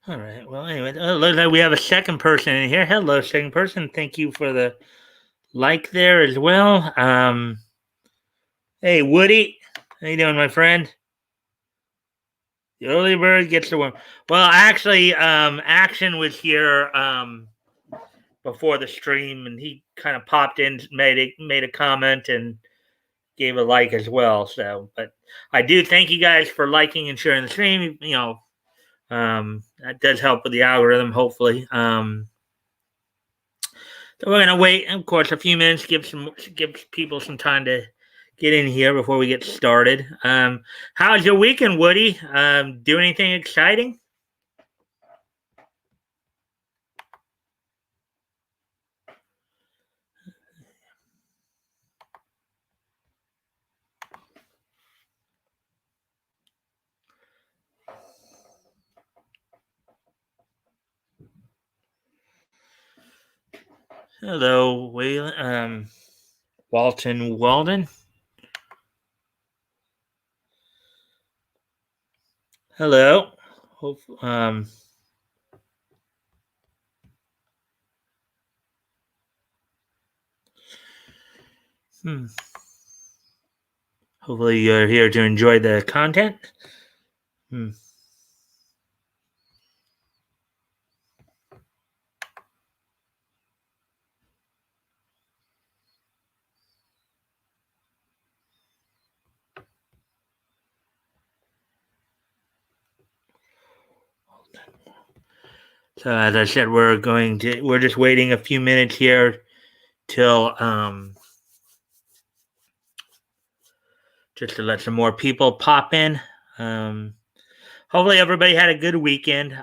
All right. Well, anyway, looks like we have a second person in here. Hello, second person. Thank you for the like there as well. Hey, Woody. How you doing, my friend? The early bird gets the worm. Well, actually, Action was here before the stream, and he kind of popped in, made a comment, and gave a like as well. So, but I do thank you guys for liking and sharing the stream. That does help with the algorithm, hopefully. So we're gonna wait, of course, a few minutes, give people some time to get in here before we get started. How's your weekend, Woody? Do anything exciting? Hello, Walton Walden. Hello. Hope, hmm. Hopefully, you're here to enjoy the content. Hmm. So, as I said, we're just waiting a few minutes here till just to let some more people pop in. Hopefully, everybody had a good weekend.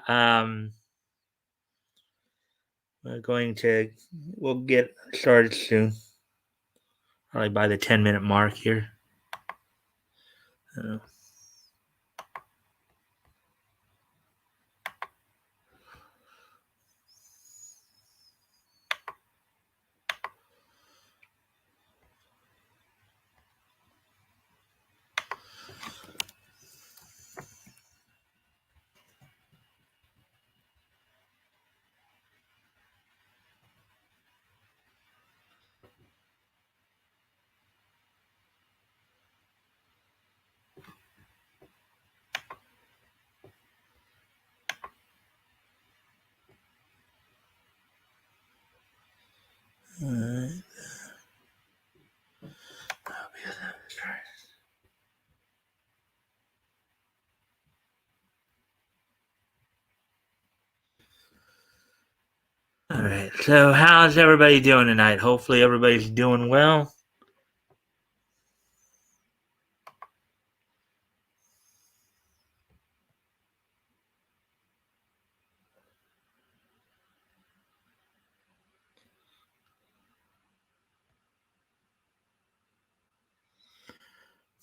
We'll get started soon, probably by the 10-minute mark here. Uh, all right. So, how's everybody doing tonight? Hopefully, everybody's doing well.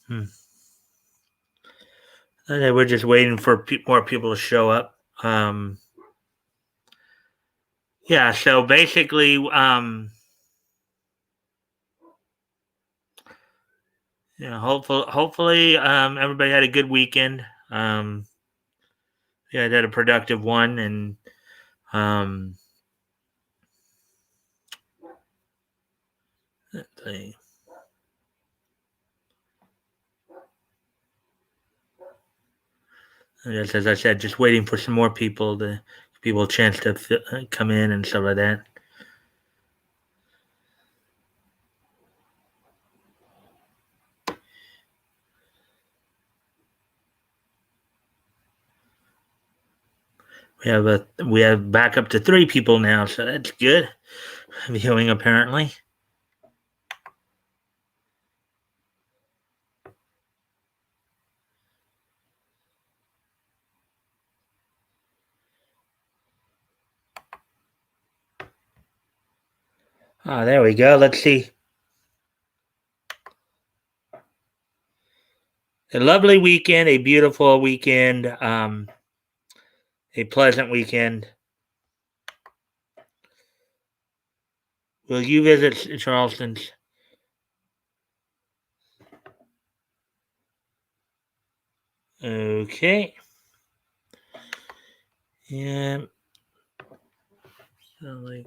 Hmm. Okay, we're just waiting for more people to show up. Yeah. So basically, hopefully, everybody had a good weekend. Yeah, I had a productive one, and um, let's see. Yes, as I said, just waiting for some more people to give people a chance to come in and stuff like that. We have back up to 3 people now, so that's good. Viewing apparently. Oh, there we go. Let's see. A lovely weekend, a beautiful weekend, a pleasant weekend. Will you visit Charleston's? Okay. Yeah. So like,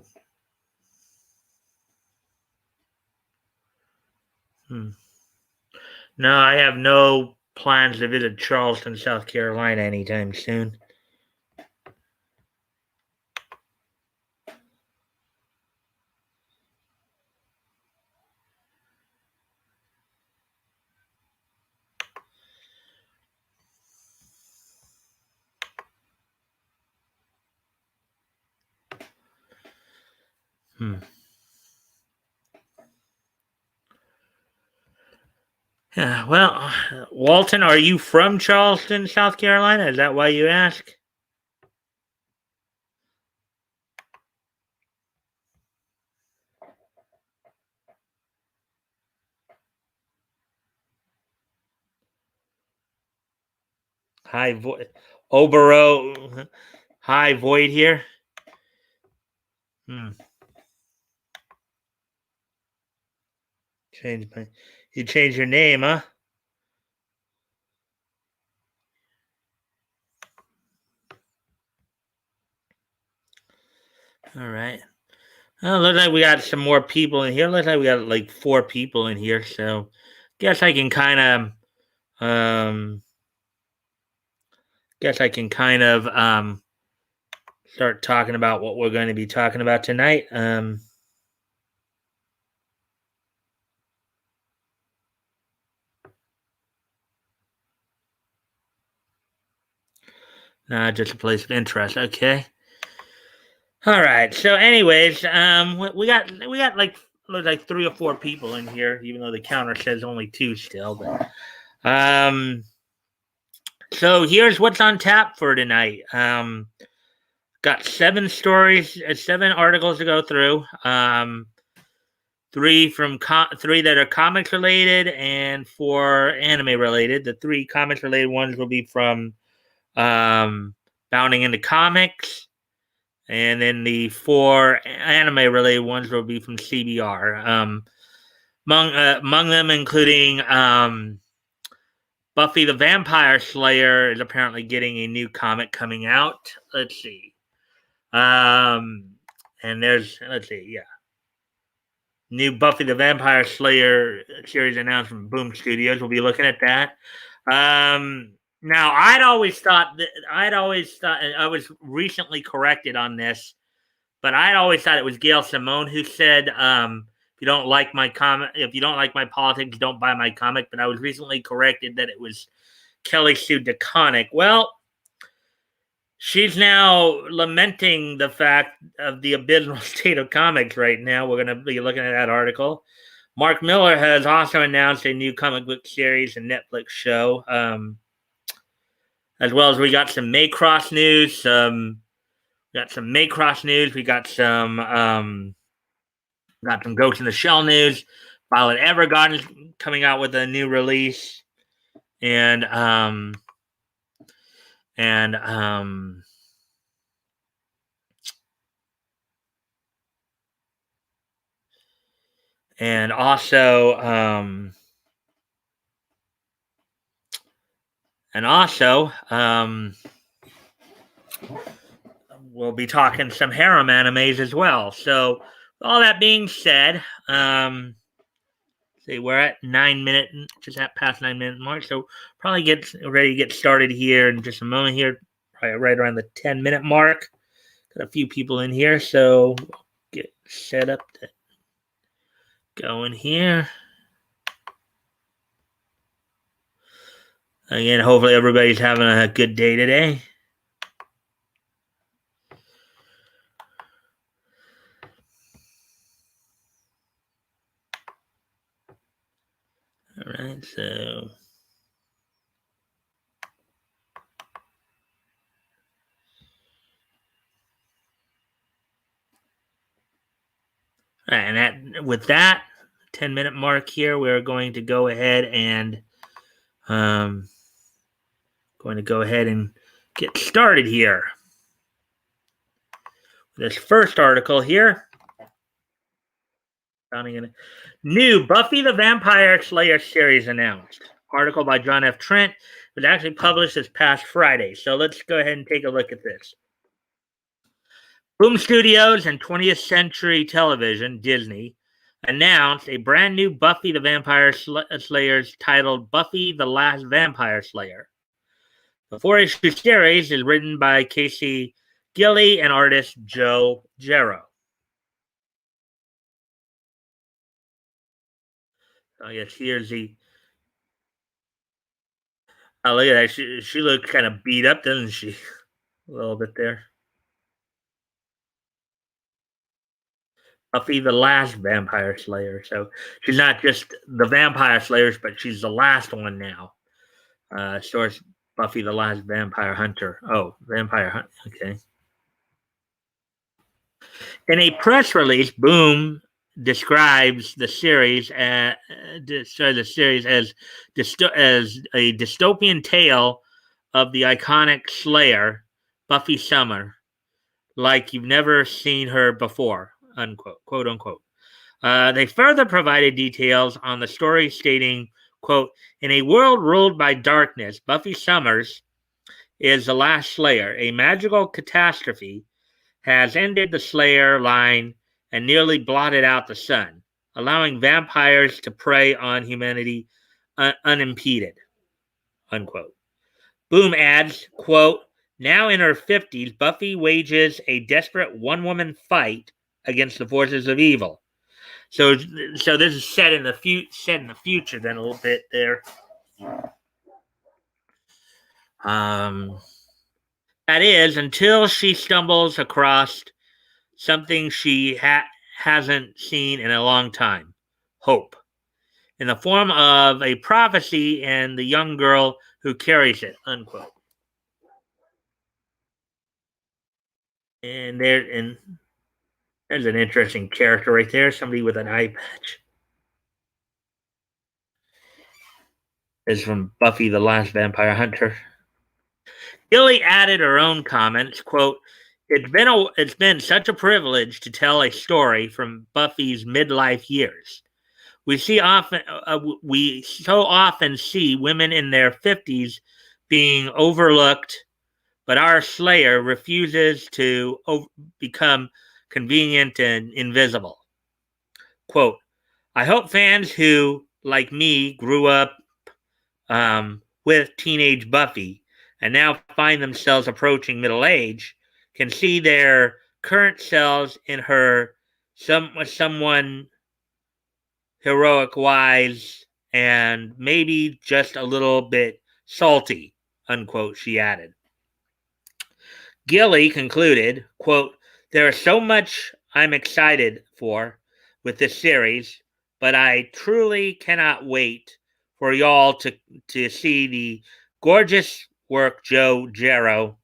no, I have no plans to visit Charleston, South Carolina anytime soon. Yeah, well, Walton, are you from Charleston, South Carolina? Is that why you ask? Hi, Obero. Hi, Void here. You changed your name, huh? All right. Well, looks like we got some more people in here. Looks like we got like 4 people in here. So, guess I can kind of, start talking about what we're going to be talking about tonight. Not just a place of interest. Okay. All right. So, anyways, we got like looks like 3 or 4 people in here, even though the counter says only 2 still. But so here's what's on tap for tonight. Got 7 stories, 7 articles to go through. 3 that are comics related and 4 anime related. The 3 comics related ones will be from Bounding into Comics. And then the 4 anime related ones will be from CBR. Among them, including Buffy the Vampire Slayer is apparently getting a new comic coming out. Let's see. And new Buffy the Vampire Slayer series announced from Boom Studios. We'll be looking at that. Now, I was recently corrected on this, but I always thought it was Gail Simone who said, if you don't like my politics, don't buy my comic. But I was recently corrected that it was Kelly Sue DeConnick. Well, she's now lamenting the fact of the abysmal state of comics right now. We're going to be looking at that article. Mark Miller has also announced a new comic book series and Netflix show, as well as we got some Maycross news. We got some Ghost in the Shell news. Violet Evergarden is coming out with a new release, and also we'll be talking some harem animes as well. So, all that being said, we're at 9 minutes, just at past 9 minute mark. So, probably get ready to get started here in just a moment here, probably right around the 10-minute mark. Got a few people in here, so get set up to go in here. Again, hopefully everybody's having a good day today. All right, so all right, and with that 10-minute mark here, we're going to go ahead and get started here. This first article here. New Buffy the Vampire Slayer series announced. Article by John F. Trent was actually published this past Friday. So let's go ahead and take a look at this. Boom Studios and 20th Century Television, Disney, announced a brand new Buffy the Vampire Slayers titled Buffy the Last Vampire Slayer. The 4-issue series is written by Casey Gilly and artist Joe Jarrow. I guess here's the. Oh, look at that. She looks kind of beat up, doesn't she? A little bit there. Buffy the Last Vampire Slayer. So she's not just the Vampire Slayers, but she's the last one now. Source Buffy the Last Vampire Hunter. Oh, Vampire Hunter. Okay. In a press release, Boom describes the series as a dystopian tale of the iconic Slayer, Buffy Summer, like you've never seen her before, unquote, quote unquote. They further provided details on the story, stating, quote, in a world ruled by darkness, Buffy Summers is the last Slayer. A magical catastrophe has ended the Slayer line and nearly blotted out the sun, allowing vampires to prey on humanity unimpeded, unquote. Boom adds, quote, now in her 50s, Buffy wages a desperate one-woman fight against the forces of evil. So this is set in the future then a little bit there. That is until she stumbles across something she hasn't seen in a long time, hope, in the form of a prophecy and the young girl who carries it, unquote. And there's an interesting character right there, somebody with an eye patch. Is from Buffy the Last Vampire Hunter. Gilly added her own comments, quote, it's been such a privilege to tell a story from Buffy's midlife years. We so often see women in their 50s being overlooked, but our Slayer refuses to become convenient and invisible. Quote, I hope fans who, like me, grew up with teenage Buffy and now find themselves approaching middle age can see their current selves in her someone heroic, wise, and maybe just a little bit salty, unquote, she added. Gilly concluded, quote, there is so much I'm excited for with this series, but I truly cannot wait for y'all to see the gorgeous work Joe Jarrow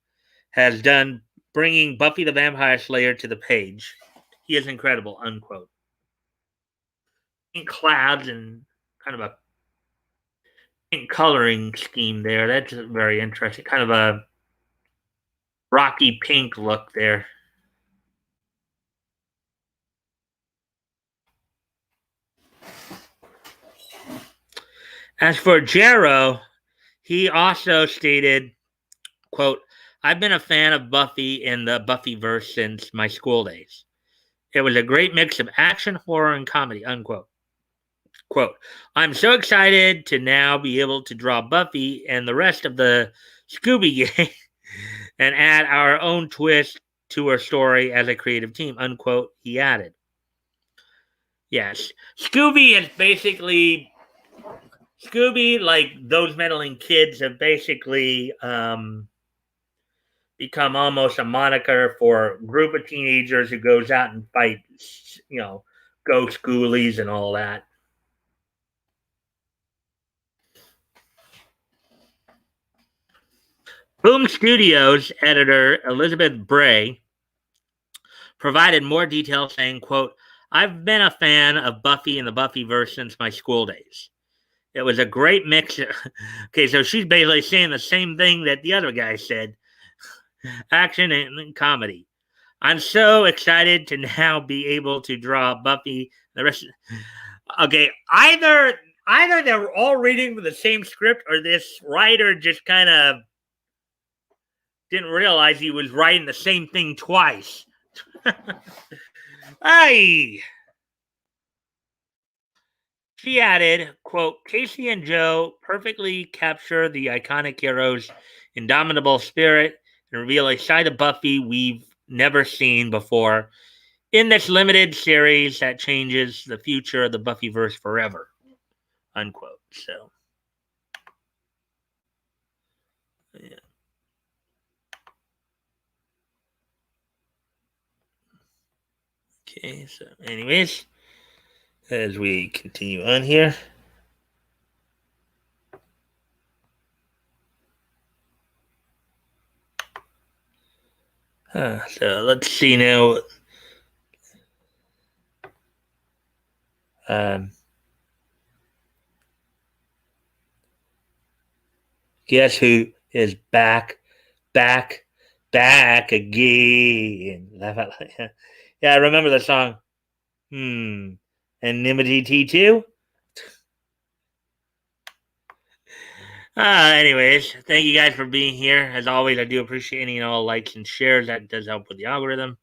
has done bringing Buffy the Vampire Slayer to the page. He is incredible, unquote. Pink clouds and kind of a pink coloring scheme there. That's very interesting. Kind of a rocky pink look there. As for Jarrow, he also stated, quote, I've been a fan of Buffy in the Buffyverse since my school days. It was a great mix of action, horror, and comedy, unquote. Quote, I'm so excited to now be able to draw Buffy and the rest of the Scooby Gang and add our own twist to her story as a creative team, unquote, he added. Yes, Scooby is basically... Scooby, like those meddling kids, have basically become almost a moniker for a group of teenagers who goes out and fights, ghost ghoulies and all that. Boom Studios editor Elizabeth Bray provided more details, saying, quote, I've been a fan of Buffy and the Buffyverse since my school days. It was a great mix. Okay, so she's basically saying the same thing that the other guy said. Action and comedy. I'm so excited to now be able to draw Buffy. The rest. Okay, either they're all reading the same script, or this writer just kind of didn't realize he was writing the same thing twice. Aye. She added, quote, Casey and Joe perfectly capture the iconic hero's indomitable spirit and reveal a side of Buffy we've never seen before in this limited series that changes the future of the Buffyverse forever, unquote. So, yeah. Okay, so, anyways, as we continue on here. So let's see now. Um, guess who is back, back, back again? Yeah, I remember the song. Anonymity T2. Anyways, thank you guys for being here. As always, I do appreciate any and all likes and shares. That does help with the algorithm.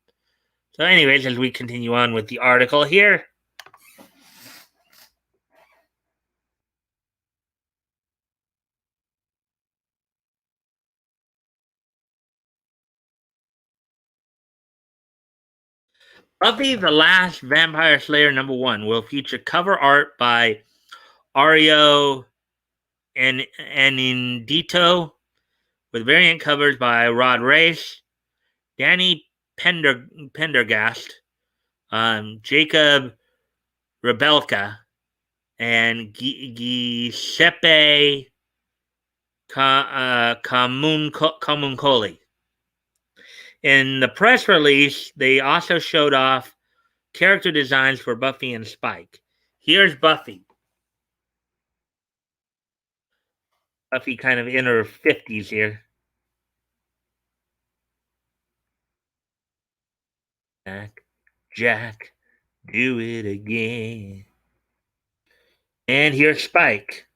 So, anyways, as we continue on with the article here. Buffy the Last Vampire Slayer #1 will feature cover art by Ario and Anindito, with variant covers by Rod Race, Danny Pendergast, Jacob Rebelka, and Giuseppe Camuncoli. In the press release, they also showed off character designs for Buffy and Spike. Here's Buffy. Buffy kind of in her 50s here. Jack, do it again. And here's Spike.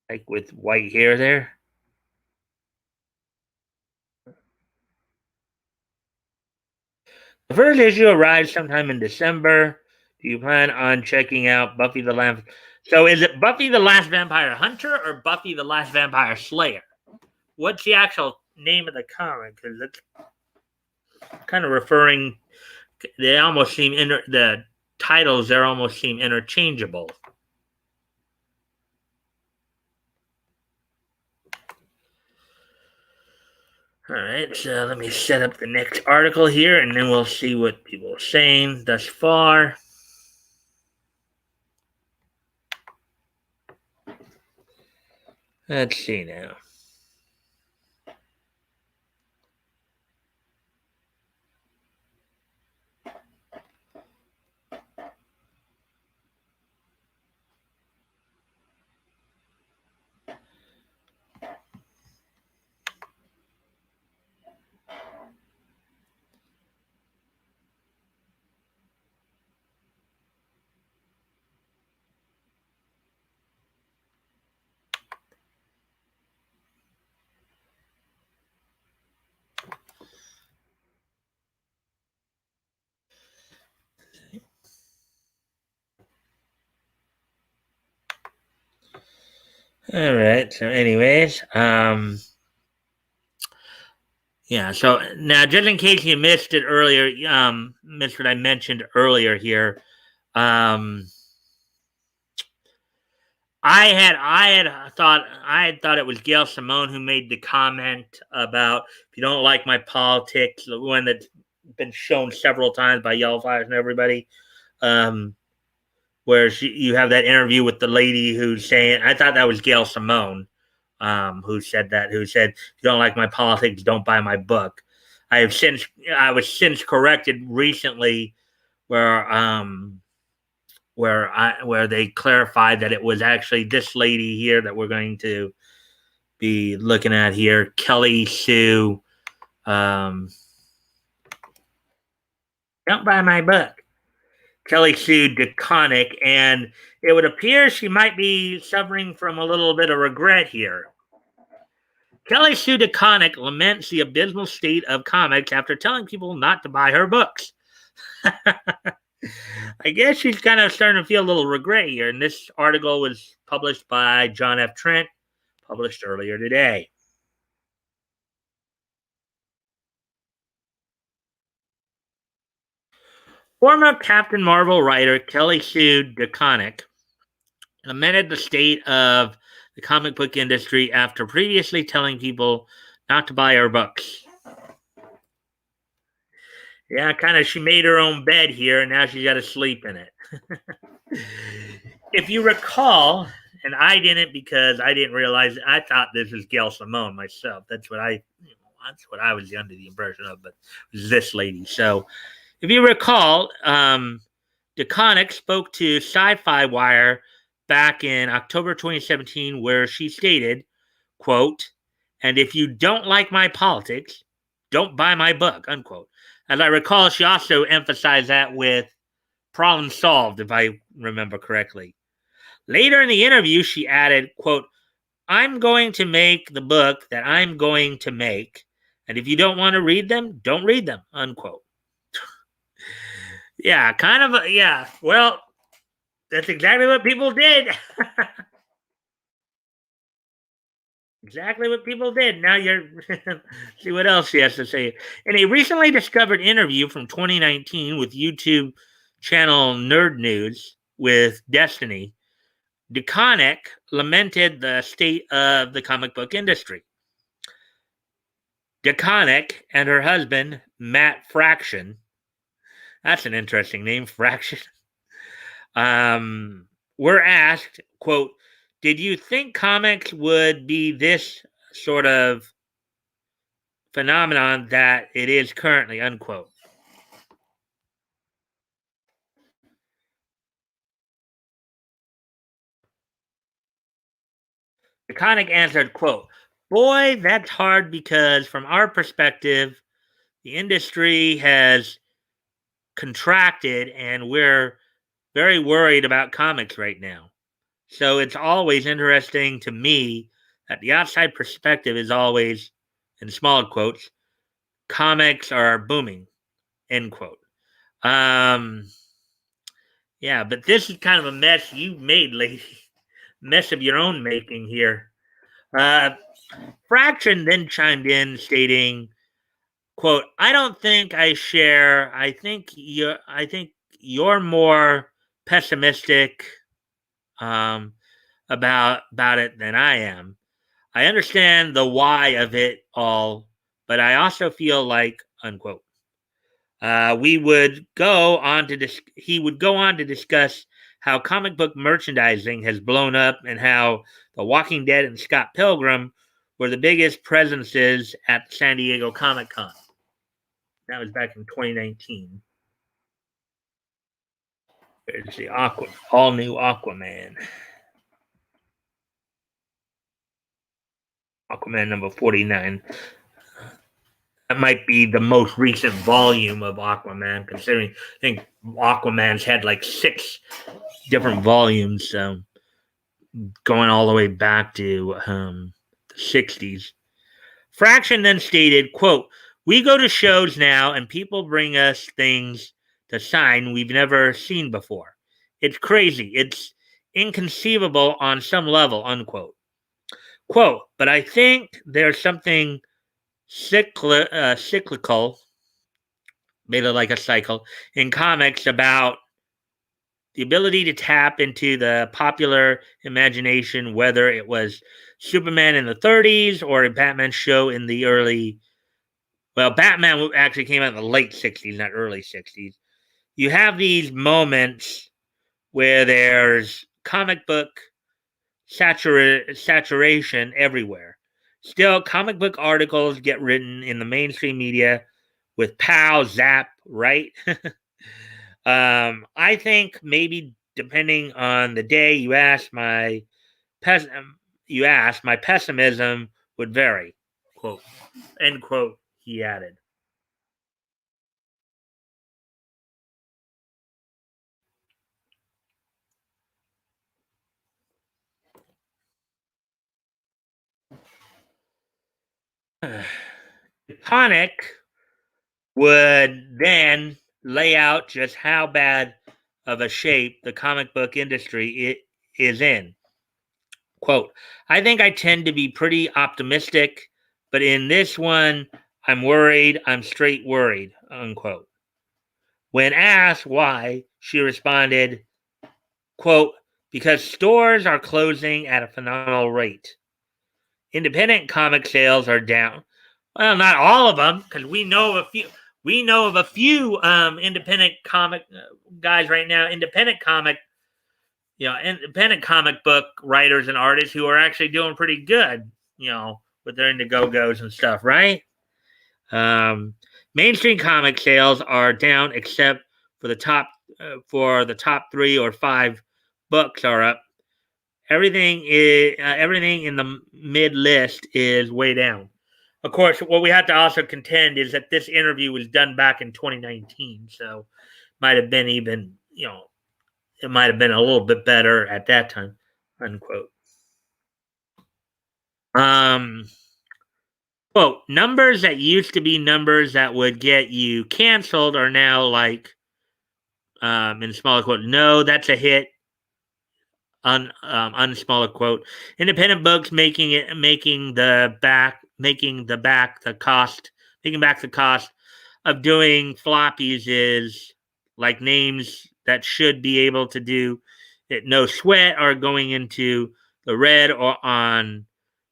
Like with white hair there. The first issue arrives sometime in December. Do you plan on checking out Buffy the Last? So is it Buffy the Last Vampire Hunter or Buffy the Last Vampire Slayer? What's the actual name of the comic? Because it's kind of referring. They almost seem the titles there almost seem interchangeable. All right, so let me set up the next article here, and then we'll see what people are saying thus far. Let's see now. All right. So, anyways, yeah. So now, just in case you missed it earlier, missed what I mentioned earlier here. I had thought it was Gail Simone who made the comment about if you don't like my politics, the one that's been shown several times by Yellow Flyers and everybody. Where you have that interview with the lady who's saying, I thought that was Gail Simone, who said that, who said, if you don't like my politics, don't buy my book. I was since corrected recently where they clarified that it was actually this lady here that we're going to be looking at here, Kelly Sue. Don't buy my book. Kelly Sue DeConnick, and it would appear she might be suffering from a little bit of regret here. Kelly Sue DeConnick laments the abysmal state of comics after telling people not to buy her books. I guess she's kind of starting to feel a little regret here, and this article was published by John F. Trent, published earlier today. Former Captain Marvel writer Kelly Sue DeConnick lamented the state of the comic book industry after previously telling people not to buy her books. Yeah, kind of. She made her own bed here, and now she's got to sleep in it. If you recall, and I didn't because I didn't realize. I thought this was Gail Simone myself. That's what I was under the impression of, but it was this lady. So, if you recall, DeConnick spoke to Sci-Fi Wire back in October 2017, where she stated, "quote And if you don't like my politics, don't buy my book." Unquote. As I recall, she also emphasized that with "problem solved," if I remember correctly. Later in the interview, she added, "quote I'm going to make the book that I'm going to make, and if you don't want to read them, don't read them." Unquote. Yeah, kind of. Yeah. Well, that's exactly what people did. Exactly what people did. Now you're see what else she has to say. In a recently discovered interview from 2019 with YouTube channel Nerd News with Destiny, DeConnick lamented the state of the comic book industry. DeConnick and her husband, Matt Fraction, that's an interesting name, Fraction, were asked, quote, "Did you think comics would be this sort of phenomenon that it is currently," unquote. DeConnick answered, quote, "Boy, that's hard because from our perspective, the industry has contracted and we're very worried about comics right now. So it's always interesting to me that the outside perspective is always, in small quotes, comics are booming," end quote. Um, yeah, but this is kind of a mess you made, lady. Mess of your own making here. Uh, Fraction then chimed in, stating, "quote I don't think I share. I think you're more pessimistic um, about it than I am. I understand the why of it all, but I also feel like," unquote. We would go on to he would go on to discuss how comic book merchandising has blown up and how The Walking Dead and Scott Pilgrim were the biggest presences at San Diego Comic Con. That was back in 2019. There's the all new Aquaman. Aquaman number 49. That might be the most recent volume of Aquaman, considering I think Aquaman's had like 6 different volumes, going all the way back to the 60s. Fraction then stated, quote, "We go to shows now and people bring us things to sign we've never seen before. It's crazy. It's inconceivable on some level," unquote. Quote, "But I think there's something cyclical, made it like a cycle, in comics about the ability to tap into the popular imagination, whether it was Superman in the 30s or a Batman show in the early, well, Batman actually came out in the late 60s, not early 60s. You have these moments where there's comic book saturation everywhere. Still, comic book articles get written in the mainstream media with pow, zap, right? I think maybe depending on the day pes- you ask, my pessimism would vary." Quote, end quote, he added. Tonic would then lay out just how bad of a shape the comic book industry is in. Quote, I think I tend to be pretty optimistic, but in this one, I'm worried. I'm straight worried, unquote. When asked why, she responded, quote, because stores are closing at a phenomenal rate. Independent comic sales are down. Well, not all of them, because we know of a few. We know of a few independent comic guys right now. Independent comic book writers and artists who are actually doing pretty good. With their Indiegogo's and stuff, right? Mainstream comic sales are down, except for the top 3 or 5 books are up. Everything in the mid list is way down. Of course, what we have to also contend is that this interview was done back in 2019, so might have been even it might have been a little bit better at that time, unquote. Um, Quote, numbers that used to be numbers that would get you canceled are now like, in smaller quote, no, that's a hit, unsmaller quote. Independent books making back the cost of doing floppies is like names that should be able to do it no sweat are going into the red or on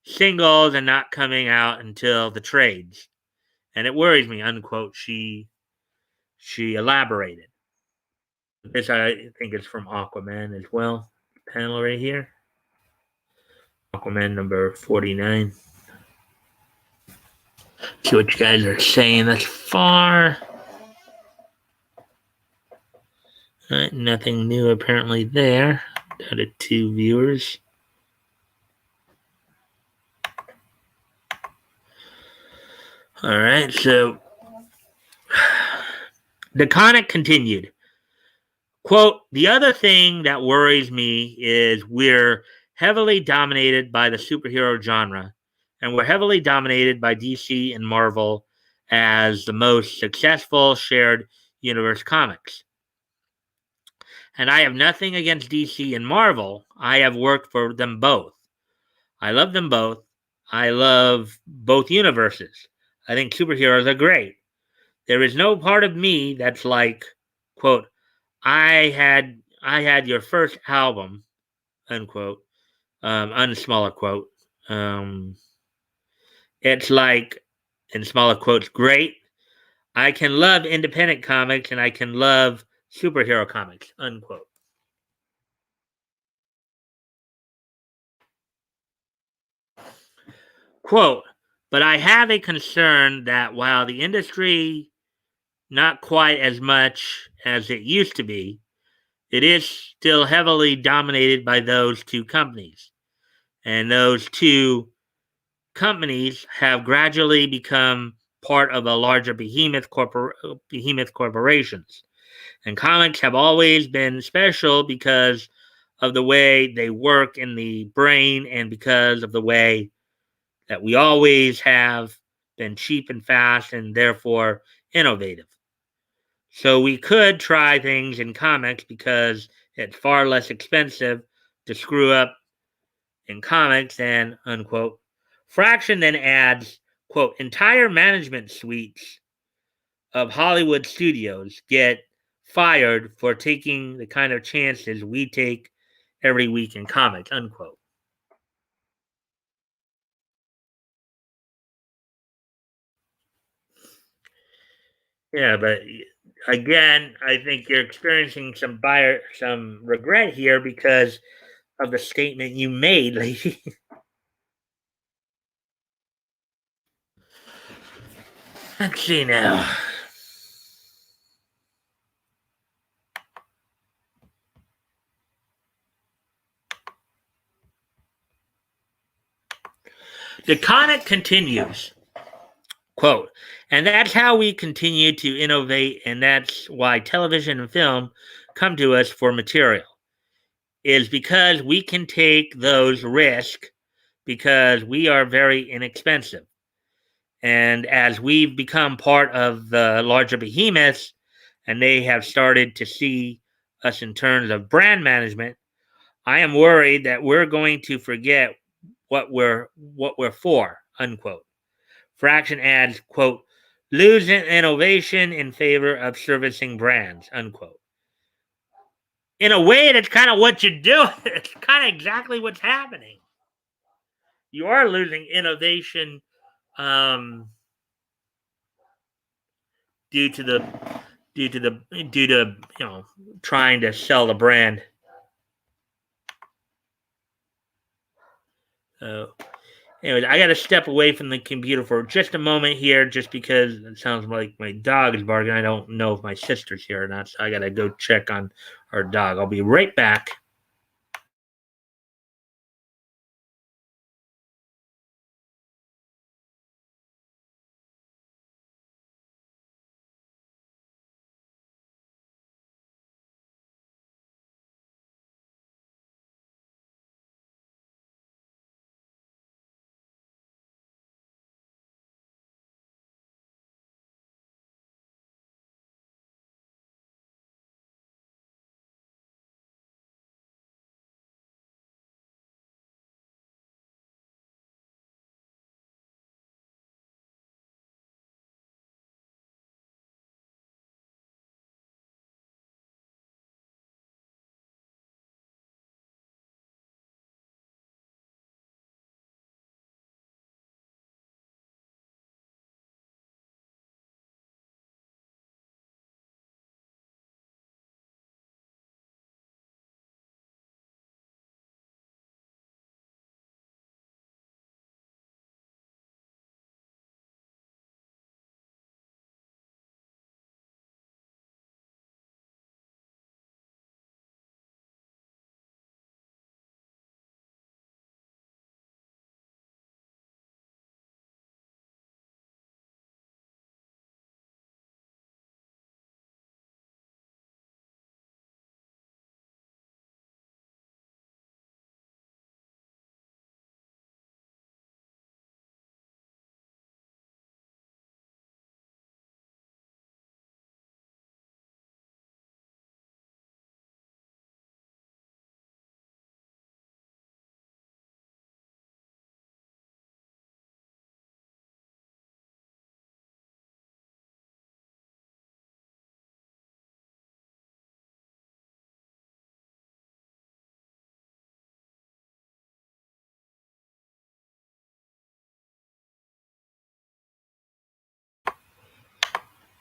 singles and not coming out until the trades. And it worries me, unquote. She elaborated. This I think is from Aquaman as well. Panel right here. Aquaman number 49. See what you guys are saying thus far. All right, nothing new apparently there. Down to 2 viewers. All right, so the Conic continued. Quote, the other thing that worries me is we're heavily dominated by the superhero genre, and we're heavily dominated by DC and Marvel as the most successful shared universe comics. And I have nothing against DC and Marvel. I have worked for them both. I love them both. I love both universes. I think superheroes are great. There is no part of me that's like, quote, I had your first album, unquote, unsmaller quote. It's like, in smaller quotes, great. I can love independent comics and I can love superhero comics, unquote. Quote, but I have a concern that while the industry not quite as much as it used to be, it is still heavily dominated by those 2 companies. And those 2 companies have gradually become part of a larger behemoth corporations. And comics have always been special because of the way they work in the brain and because of the way that we always have been cheap and fast and therefore innovative. So we could try things in comics because it's far less expensive to screw up in comics than, unquote. Fraction then adds, quote, entire management suites of Hollywood studios get fired for taking the kind of chances we take every week in comics, unquote. Yeah, but again, I think you're experiencing some regret here because of the statement you made, lady. Let's see now. The Conic continues, quote, and that's how we continue to innovate, and that's why television and film come to us for material, is because we can take those risks because we are very inexpensive. And as we've become part of the larger behemoths, and they have started to see us in terms of brand management, I am worried that we're going to forget what we're for, unquote. Fraction adds, quote, losing innovation in favor of servicing brands, unquote. In a way, that's kind of what you're doing. It's kind of exactly what's happening. You are losing innovation um, due to the due to trying to sell the brand. So, anyways, I got to step away from the computer for just a moment here, just because it sounds like my dog is barking. I don't know if my sister's here or not, so I got to go check on our dog. I'll be right back.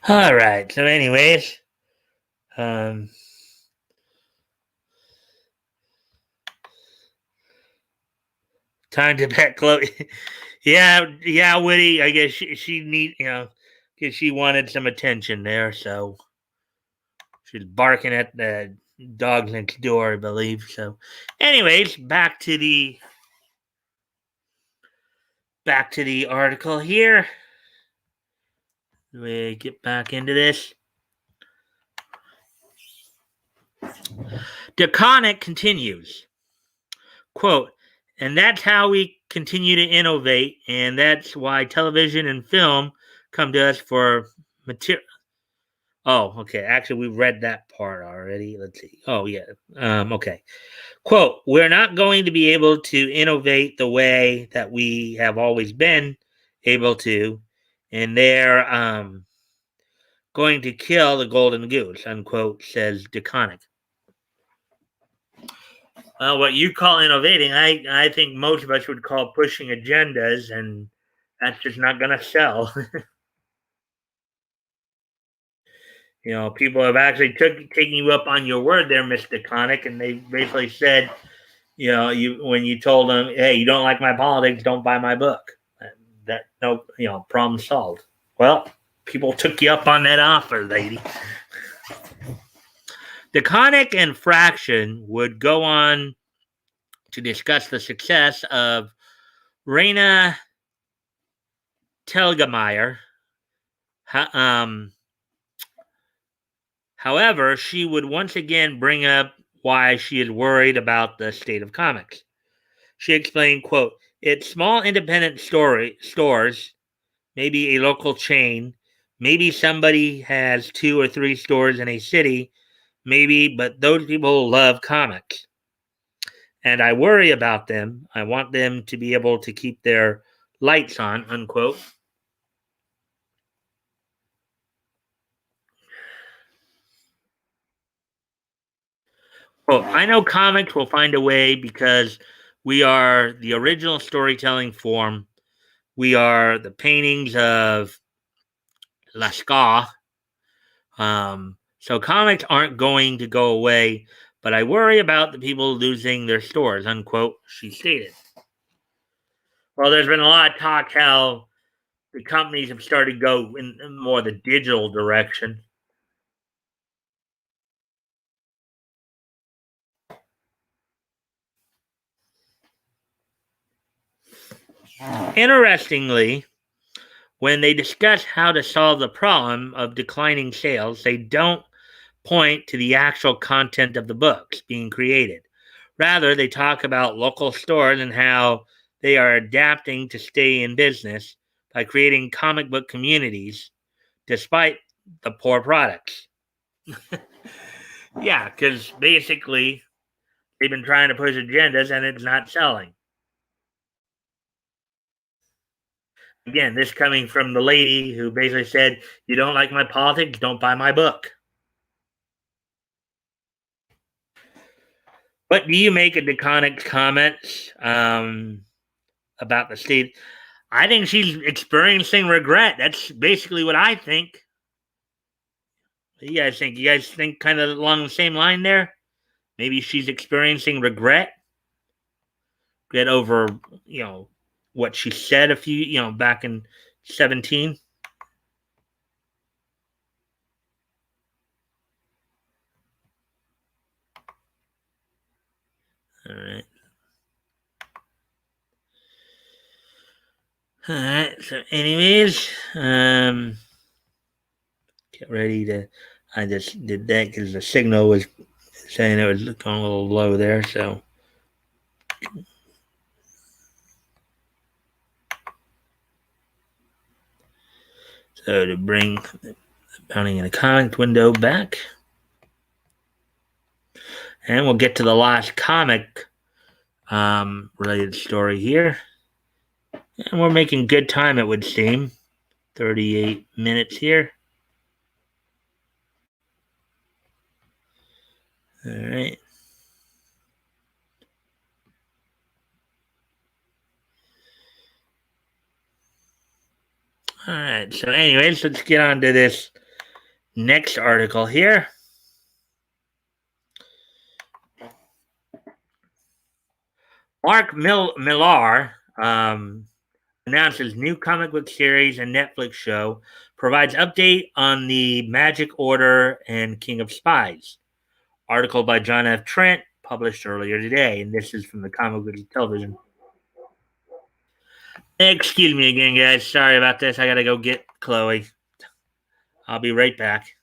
All right. So, anyways, um, time to pet Chloe. yeah, Woody. I guess she need because she wanted some attention there, so she's barking at the dog next door, I believe. So, anyways, back to the article here. We get back into this. DeConnick continues, quote, and that's how we continue to innovate, and that's why television and film come to us for material. Oh, okay. Actually, we read that part already. Let's see. Oh, yeah. Okay. Quote, we're not going to be able to innovate the way that we have always been able to, and they're going to kill the golden goose, unquote, says DeConnick. What you call innovating, I think most of us would call pushing agendas, and that's just not going to sell. People have actually taken you up on your word there, Mr. Connick, and they basically said, when you told them, hey, you don't like my politics, don't buy my book. That no, problem solved. Well, people took you up on that offer, lady. DeConnick and Fraction would go on to discuss the success of Raina Telgemeier. However, she would once again bring up why she is worried about the state of comics. She explained, quote, it's small independent stores, maybe a local chain, maybe somebody has 2 or 3 stores in a city, maybe, but those people love comics. And I worry about them. I want them to be able to keep their lights on, unquote. Well, I know comics will find a way because we are the original storytelling form. We are the paintings of Lascaux. So comics aren't going to go away, but I worry about the people losing their stores, unquote, she stated. Well, there's been a lot of talk how the companies have started to go in more the digital direction. Interestingly, when they discuss how to solve the problem of declining sales, they don't point to the actual content of the books being created. Rather, they talk about local stores and how they are adapting to stay in business by creating comic book communities despite the poor products. Yeah, because basically they've been trying to push agendas and it's not selling. Again, this coming from the lady who basically said, "You don't like my politics, don't buy my book." What do you make of DeConnick's comments about the state? I think she's experiencing regret. That's basically what I think. What do you guys think? You guys think kind of along the same line there? Maybe she's experiencing regret, get over, you know, what she said a few, back in 17. All right. All right. So, anyways, get ready to. I just did that because the signal was saying it was going a little low there. So to bring the pounding in the comic window back, and we'll get to the last comic related story here. And we're making good time, it would seem. 38 minutes here. All right. All right. So, anyways, let's get on to this next article here. Mark Millar announces new comic book series and Netflix show, provides update on the Magic Order and King of Spies. Article by John F. Trent, published earlier today, and this is from the Comic Book Television. Excuse me again, guys. Sorry about this. I gotta go get Chloe. I'll be right back.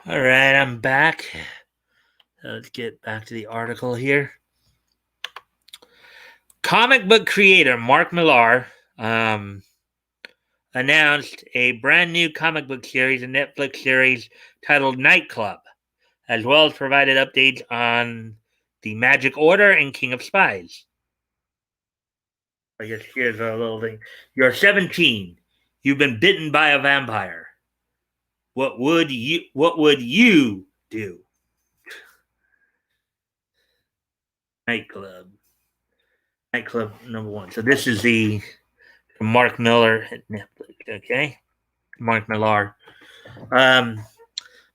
All right, I'm back. Let's get back to the article here. Comic book creator Mark Millar announced a brand new comic book series, a Netflix series titled Nightclub, as well as provided updates on the Magic Order and King of Spies. I guess here's a little thing. You're 17. You've been bitten by a vampire. What would you do? Nightclub. Nightclub number one. So this is the Mark Miller at Netflix. Okay, Mark Millar. Um,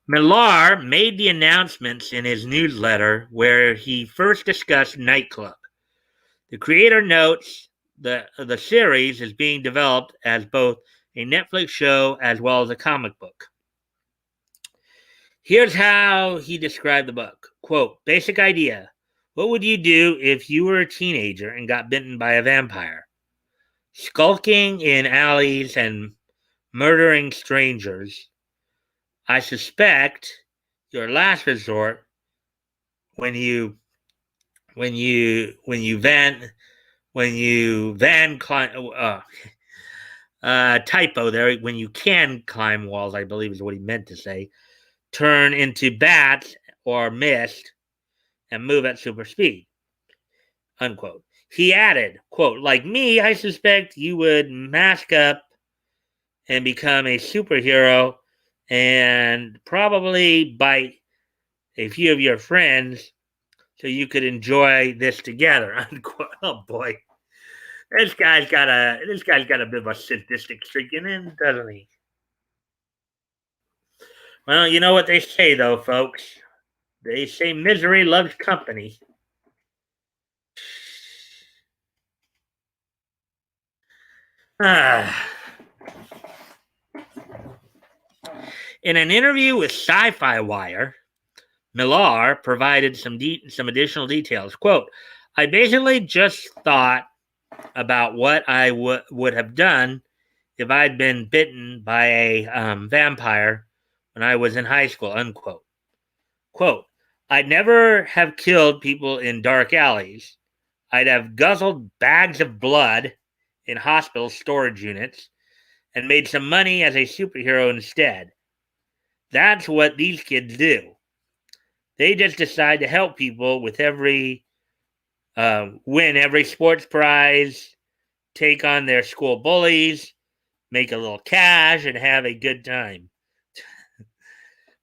Millar made the announcements in his newsletter where he first discussed Nightclub. The creator notes that the series is being developed as both a Netflix show as well as a comic book. Here's how he described the book. Quote, basic idea. What would you do if you were a teenager and got bitten by a vampire? Skulking in alleys and murdering strangers. I suspect your last resort when you van climb typo there, when you can climb walls, I believe is what he meant to say, turn into bats or mist and move at super speed, unquote. He added, quote, like me, I suspect you would mask up and become a superhero and probably bite a few of your friends so you could enjoy this together, unquote. Oh boy. This guy's got a bit of a sadistic streak in him, doesn't he? Well, you know what they say though, folks. They say misery loves company. Ah. In an interview with Sci-Fi Wire, Millar provided some additional details. Quote, I basically just thought about what I would have done if I'd been bitten by a vampire when I was in high school, unquote. Quote, I'd never have killed people in dark alleys. I'd have guzzled bags of blood in hospital storage units and made some money as a superhero instead. That's what these kids do. They just decide to help people with win every sports prize, take on their school bullies, make a little cash, and have a good time.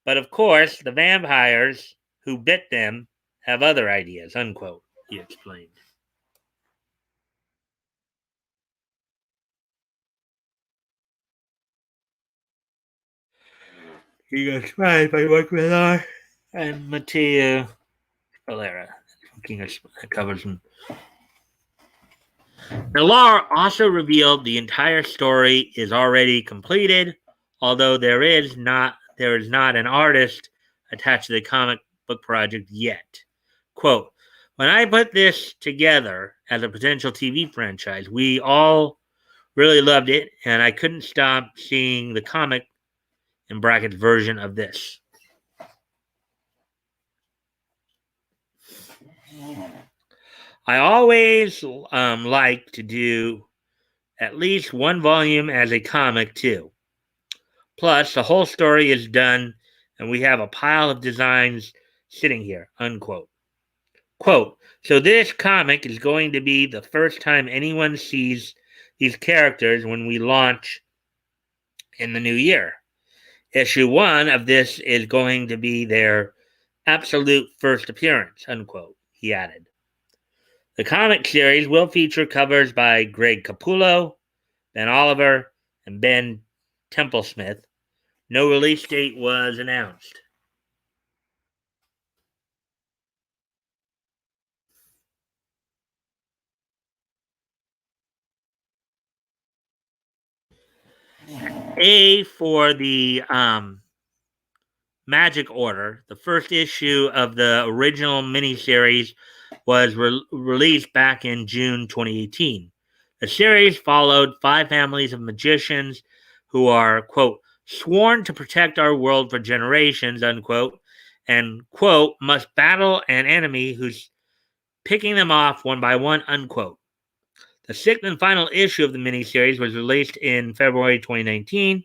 But of course, the vampires who bit them have other ideas, unquote, he explained. He got tried by Mike Millar and Mateo Valera. King of covers him. Millar also revealed the entire story is already completed, although there is not an artist attached to the comic book project yet. Quote, when I put this together as a potential TV franchise, we all really loved it, and I couldn't stop seeing the comic in brackets version of this. I always like to do at least one volume as a comic too. Plus, the whole story is done, and we have a pile of designs sitting here, unquote. Quote, so this comic is going to be the first time anyone sees these characters when we launch in the new year. Issue 1 of this is going to be their absolute first appearance, unquote, he added. The comic series will feature covers by Greg Capullo, Ben Oliver, and Ben Templesmith. No release date was announced. A for the Magic Order, the first issue of the original miniseries was released back in June 2018. The series followed 5 families of magicians who are, quote, sworn to protect our world for generations, unquote, and, quote, must battle an enemy who's picking them off one by one, unquote. The sixth and final issue of the miniseries was released in February 2019,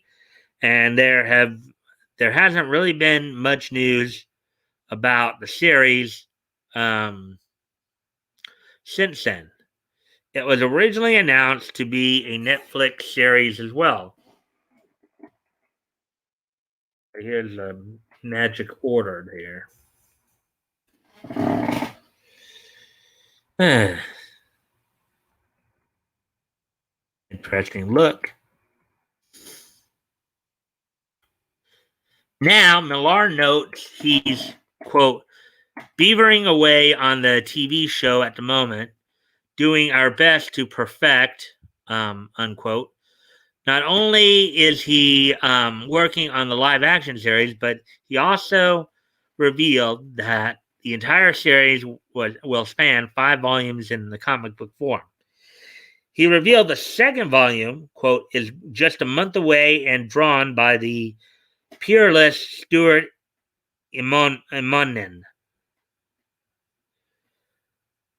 and there hasn't really been much news about the series since then. It was originally announced to be a Netflix series as well. Here's a magic order there. Interesting look. Now, Millar notes he's, quote, beavering away on the TV show at the moment, doing our best to perfect, unquote. Not only is he working on the live action series, but he also revealed that the entire series will span 5 volumes in the comic book form. He revealed the second volume, quote, is just a month away and drawn by the peerless Stuart Immonen,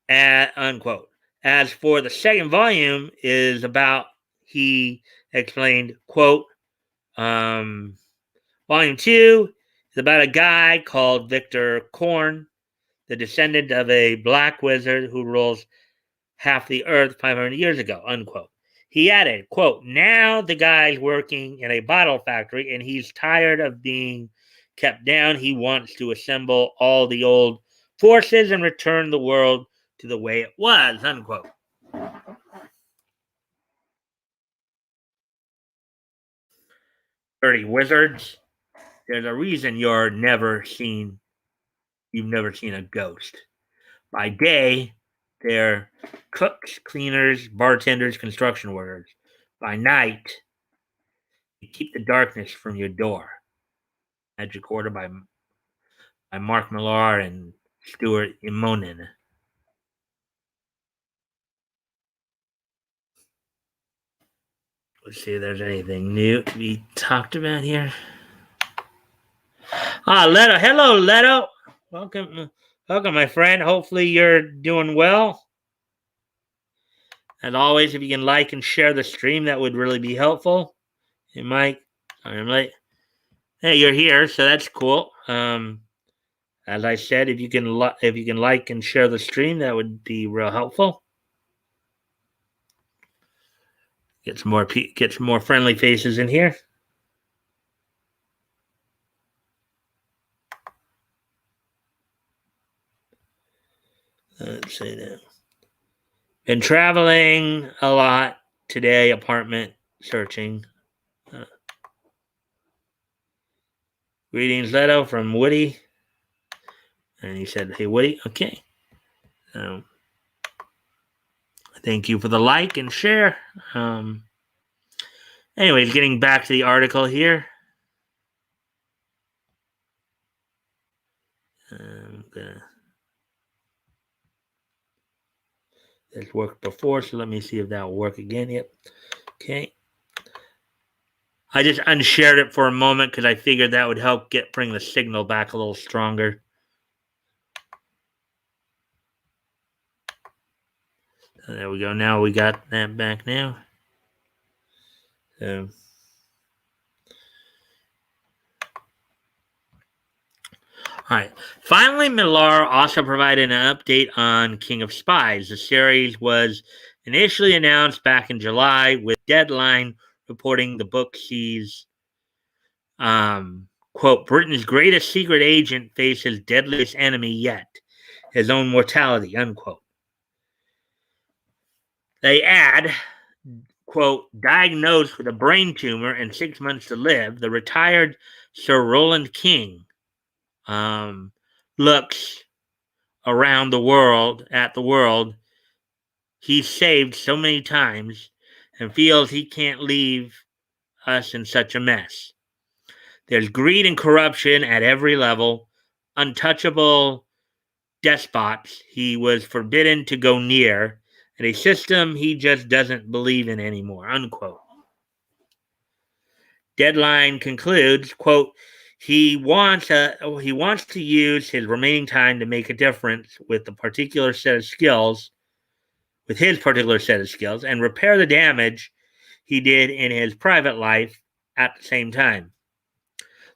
unquote. As for the second volume is about, he explained, quote, volume 2 is about a guy called Victor Korn, the descendant of a black wizard who rules half the earth 500 years ago, unquote. He added, quote, now the guy's working in a bottle factory and he's tired of being kept down. He wants to assemble all the old forces and return the world to the way it was, unquote. Dirty wizards. There's a reason you've never seen a ghost. By day, they're cooks, cleaners, bartenders, construction workers. By night, you keep the darkness from your door. Magic Order by Mark Millar and Stuart Immonen. Let's see if there's anything new to be talked about here. Leto. Hello, Leto. Welcome, my friend. Hopefully you're doing well. As always, if you can like and share the stream, that would really be helpful. Hey, Mike. Sorry, I'm late. Hey, you're here, so that's cool. As I said, if you can like and share the stream, that would be real helpful. Get some more friendly faces in here. Let's see now. Been traveling a lot today, apartment searching. Greetings, Leto, from Woody. And he said, hey, Woody, okay. Thank you for the like and share. Anyways, getting back to the article here. This worked before, so let me see if that will work again. Yep. Okay. I just unshared it for a moment because I figured that would help bring the signal back a little stronger. So there we go. Now we got that back now. So. All right. Finally, Millar also provided an update on King of Spies. The series was initially announced back in July, with Deadline reporting the book sees, quote, Britain's greatest secret agent faces deadliest enemy yet, his own mortality, unquote. They add, quote, diagnosed with a brain tumor and 6 months to live, the retired Sir Roland King looks around the world he's saved so many times and feels he can't leave us in such a mess. There's greed and corruption at every level, untouchable despots he was forbidden to go near, and a system he just doesn't believe in anymore, unquote. Deadline concludes, quote, he wants to use his remaining time to make a difference with his particular set of skills, and repair the damage he did in his private life at the same time.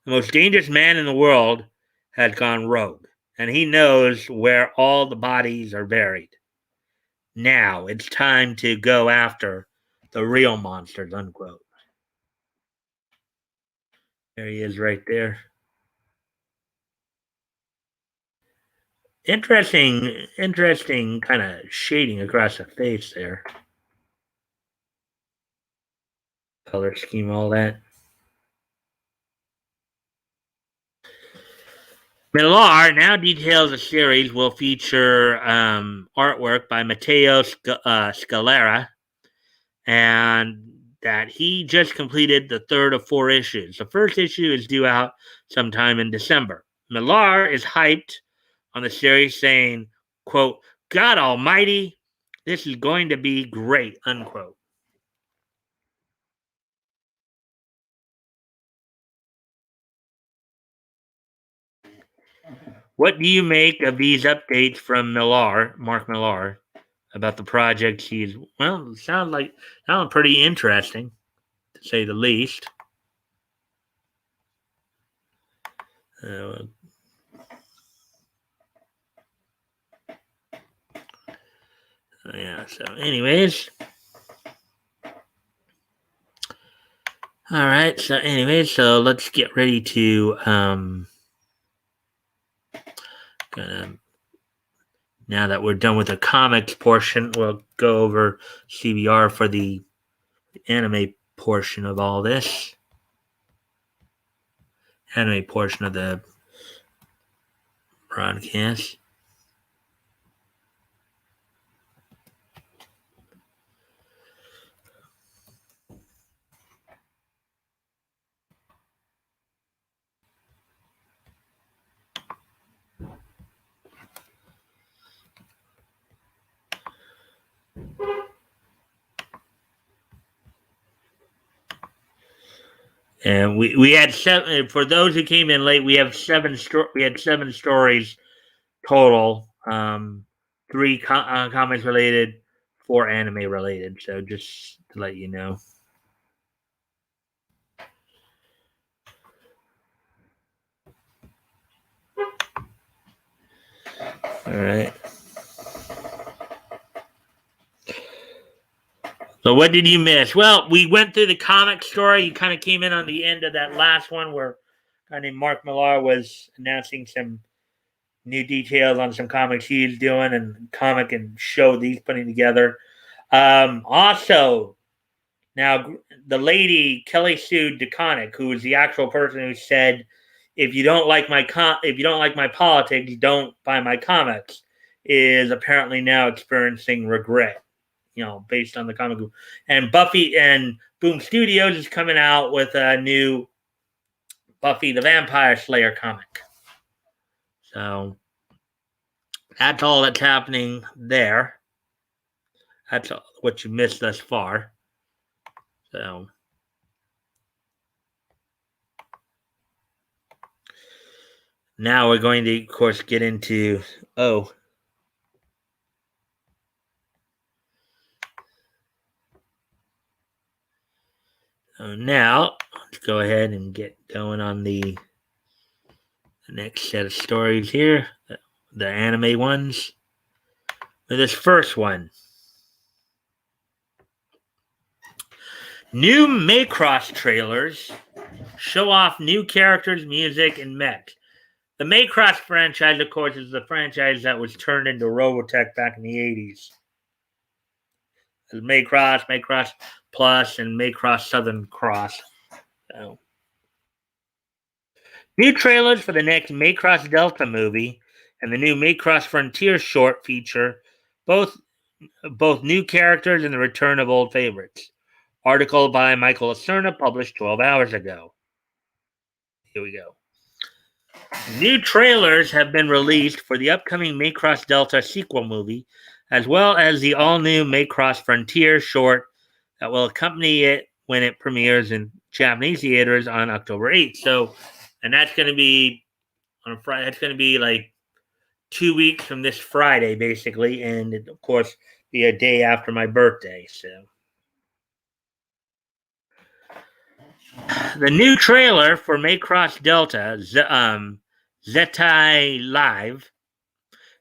The most dangerous man in the world has gone rogue, and he knows where all the bodies are buried. Now it's time to go after the real monsters, unquote. There he is right there. Interesting kind of shading across the face there. Color scheme, all that. Millar now details the series will feature artwork by Matteo Scalera, and that he just completed the third of 4 issues. The first issue is due out sometime in December. Millar is hyped on the series, saying, quote, God almighty, this is going to be great, unquote. What do you make of these updates from Mark Millar, about the project? Sounds pretty interesting, to say the least. Yeah, so anyways. All right, so let's get ready to now that we're done with the comics portion, we'll go over CBR for the anime portion of all this. Anime portion of the broadcast. And we had 7. For those who came in late, we had 7 stories total. 3 comics related, 4 anime related. So just to let you know. All right. So what did you miss? Well, we went through the comic story. You kind of came in on the end of that last one where a guy named Mark Millar was announcing some new details on some comics he's doing and comic and show that he's putting together. Also, now the lady Kelly Sue DeConnick, who is the actual person who said, "If you don't like my politics, don't buy my comics," is apparently now experiencing regret. Based on the comic book. And Buffy and Boom Studios is coming out with a new Buffy the Vampire Slayer comic. So that's all that's happening there. That's what you missed thus far. So now we're going to, of course, get into So now let's go ahead and get going on the next set of stories here, the anime ones. With this first one, new Macross trailers show off new characters, music, and mechs. The Macross franchise, of course, is the franchise that was turned into Robotech back in the 80s. There's Macross Plus, and Macross Southern Cross. So. New trailers for the next Macross Delta movie and the new Macross Frontier short feature both new characters and the return of old favorites. Article by Michael Acerna, published 12 hours ago. Here we go. New trailers have been released for the upcoming Macross Delta sequel movie, as well as the all-new Macross Frontier short that will accompany it when it premieres in Japanese theaters on October 8th. So, and that's going to be on Friday. That's going to be like 2 weeks from this Friday, basically, and it, of course, be a day after my birthday. So, the new trailer for Macross Delta, Zetai Live,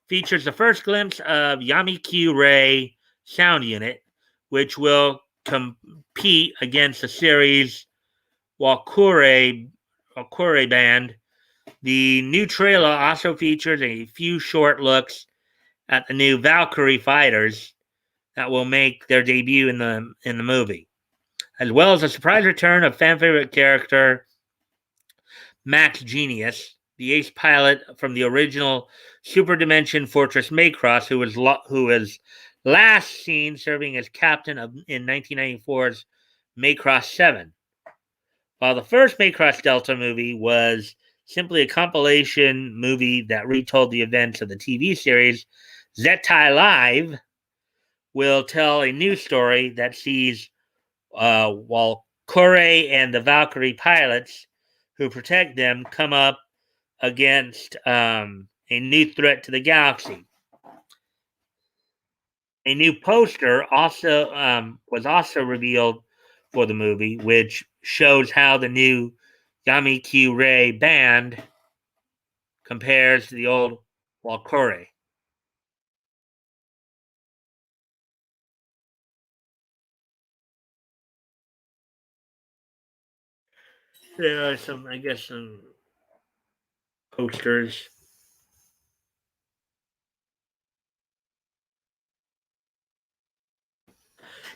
features the first glimpse of Yami Ray sound unit, which will compete against the series Walkure band. The new trailer also features a few short looks at the new Valkyrie fighters that will make their debut in the movie, as well as a surprise return of fan favorite character Max Genius, the ace pilot from the original Super Dimension Fortress Macross, who was last seen serving as captain in 1994's Macross 7. While the first Macross Delta movie was simply a compilation movie that retold the events of the TV series, Zetai Live will tell a new story that sees Walkure and the Valkyrie pilots who protect them come up against a new threat to the galaxy. A new poster was also revealed for the movie, which shows how the new Yami Ray band compares to the old Walkure. There are some posters.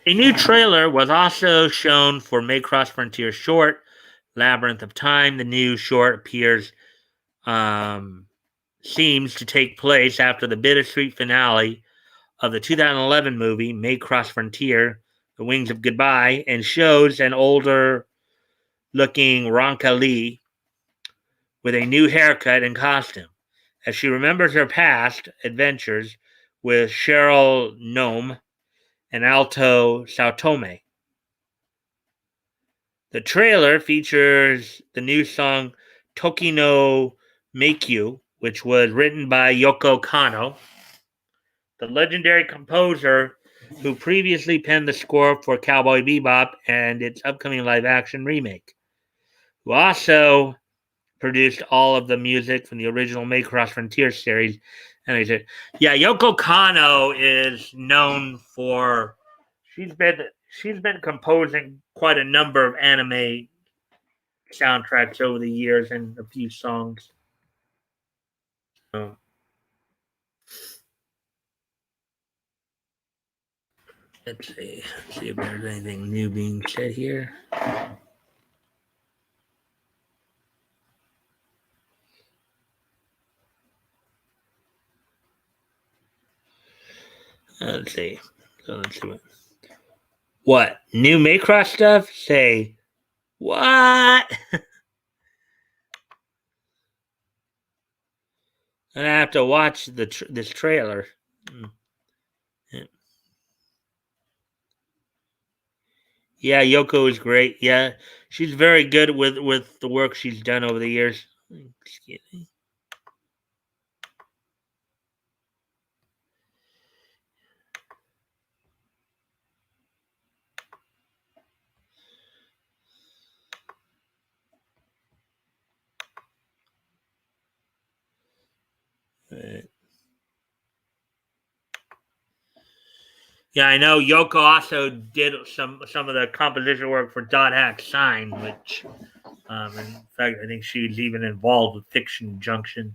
A new trailer was also shown for Macross Frontier short, Labyrinth of Time. The new short seems to take place after the bittersweet finale of the 2011 movie Macross Frontier, The Wings of Goodbye, and shows an older looking Ronka Lee with a new haircut and costume as she remembers her past adventures with Cheryl Nome and Alto Saotome. The trailer features the new song Toki no Meikyu, which was written by Yoko Kanno, the legendary composer who previously penned the score for Cowboy Bebop and its upcoming live-action remake, who also produced all of the music from the original Macross Frontier series. And I said, yeah, Yoko Kanno is known for she's been composing quite a number of anime soundtracks over the years and a few songs. So, let's see if there's anything new being said here. Let's see. So let's see what new Macross stuff. Say what? I have to watch this trailer. Yeah, Yoko is great. Yeah, she's very good with the work she's done over the years. Excuse me. Yeah, I know Yoko also did some of the composition work for Dot Hack Sign, which, in fact, I think she was even involved with Fiction Junction,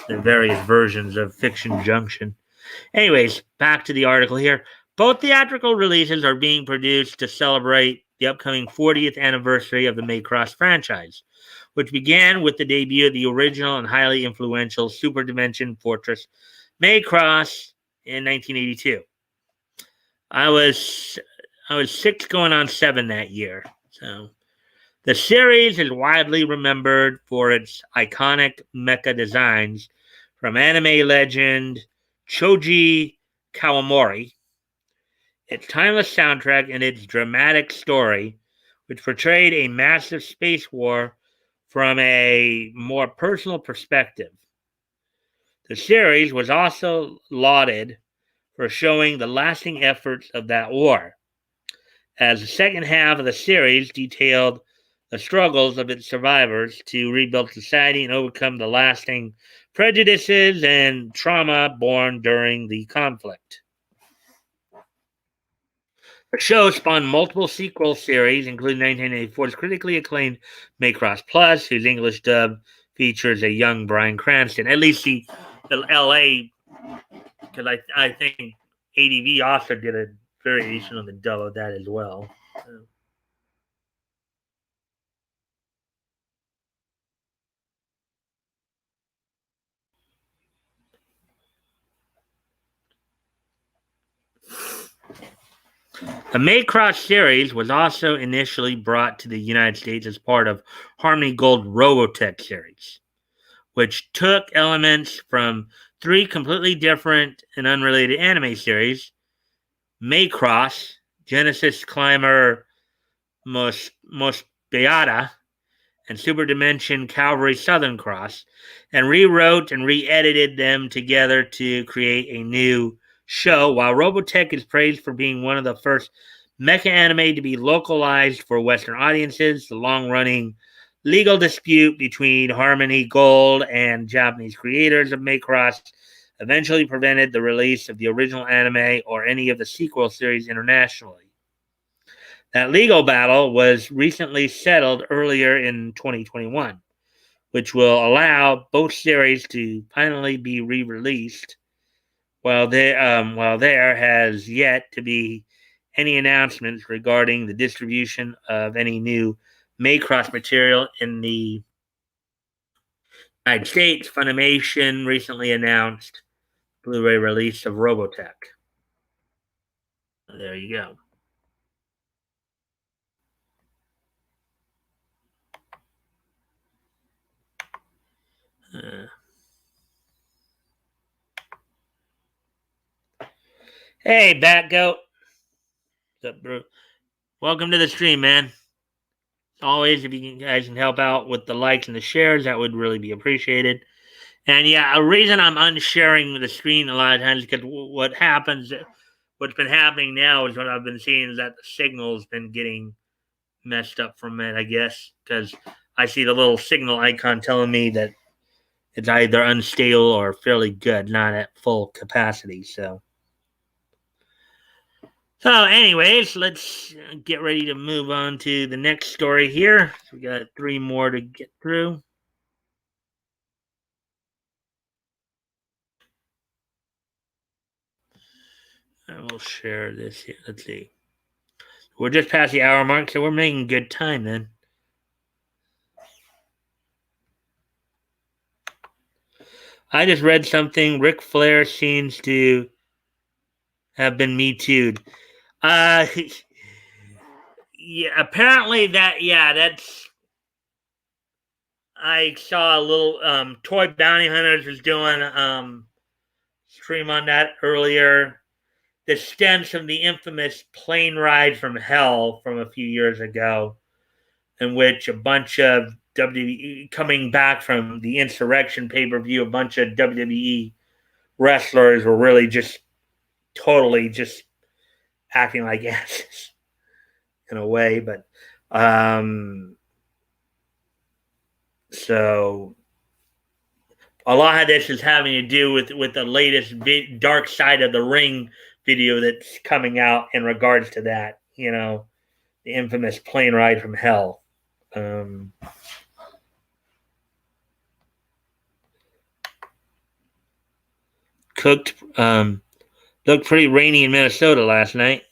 the various versions of Fiction Junction. Anyways, back to the article here. Both theatrical releases are being produced to celebrate the upcoming 40th anniversary of the Macross franchise, which began with the debut of the original and highly influential Super Dimension Fortress Macross in 1982. I was 6 going on 7 that year. So the series is widely remembered for its iconic mecha designs from anime legend Choji Kawamori, its timeless soundtrack, and its dramatic story, which portrayed a massive space war from a more personal perspective. The series was also lauded for showing the lasting efforts of that war, as the second half of the series detailed the struggles of its survivors to rebuild society and overcome the lasting prejudices and trauma born during the conflict. The show spawned multiple sequel series, including 1984's critically acclaimed Maycross Plus, whose English dub features a young Bryan Cranston. At least the LA, because I think ADV also did a variation on the dub of that as well. So. The Maycross series was also initially brought to the United States as part of Harmony Gold Robotech series, which took elements from three completely different and unrelated anime series: Maycross, Genesis Climber Mospeada, and Super Dimension Calvary Southern Cross, and rewrote and re-edited them together to create a new show. While Robotech is praised for being one of the first mecha anime to be localized for Western audiences, the long-running legal dispute between Harmony Gold and Japanese creators of Macross eventually prevented the release of the original anime or any of the sequel series internationally. That legal battle was recently settled earlier in 2021, which will allow both series to finally be re-released. While there has yet to be any announcements regarding the distribution of any new Maycross material in the United States, Funimation recently announced Blu-ray release of Robotech. There you go. Hey, Bat Goat. What's up, bro? Welcome to the stream, man. As always, if you guys can help out with the likes and the shares, that would really be appreciated. And yeah, a reason I'm unsharing the screen a lot of times is because what's been happening now is what I've been seeing is that the signal's been getting messed up from it, I guess, because I see the little signal icon telling me that it's either unstable or fairly good, not at full capacity. So, anyways, let's get ready to move on to the next story here. We got three more to get through. I will share this here. Let's see. We're just past the hour mark, so we're making good time then. I just read something. Ric Flair seems to have been Me Too'd. Yeah, apparently that's. I saw a little Toy Bounty Hunters was doing stream on that earlier. This stems from the infamous plane ride from hell from a few years ago, in which a bunch of WWE coming back from the insurrection pay-per-view, a bunch of WWE wrestlers were really just totally just acting like asses in a way, but so a lot of this is having to do with the latest Dark Side of the Ring video that's coming out in regards to that. You know, the infamous plane ride from hell. Cooked. Looked pretty rainy in Minnesota last night.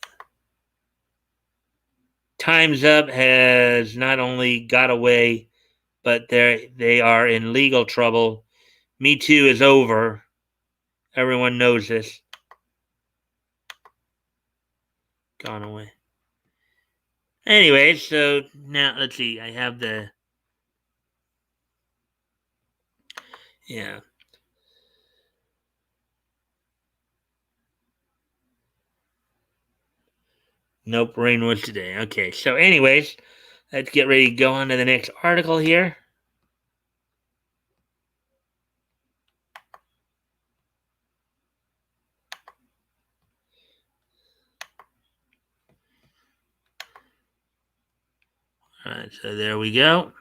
Time's Up has not only got away, but they are in legal trouble. Me Too is over. Everyone knows this. Gone away. Anyway, so now let's see. I have the. Yeah. Nope, rain was today. Okay, so anyways, Let's get ready to go on to the next article here. All right, so there we go.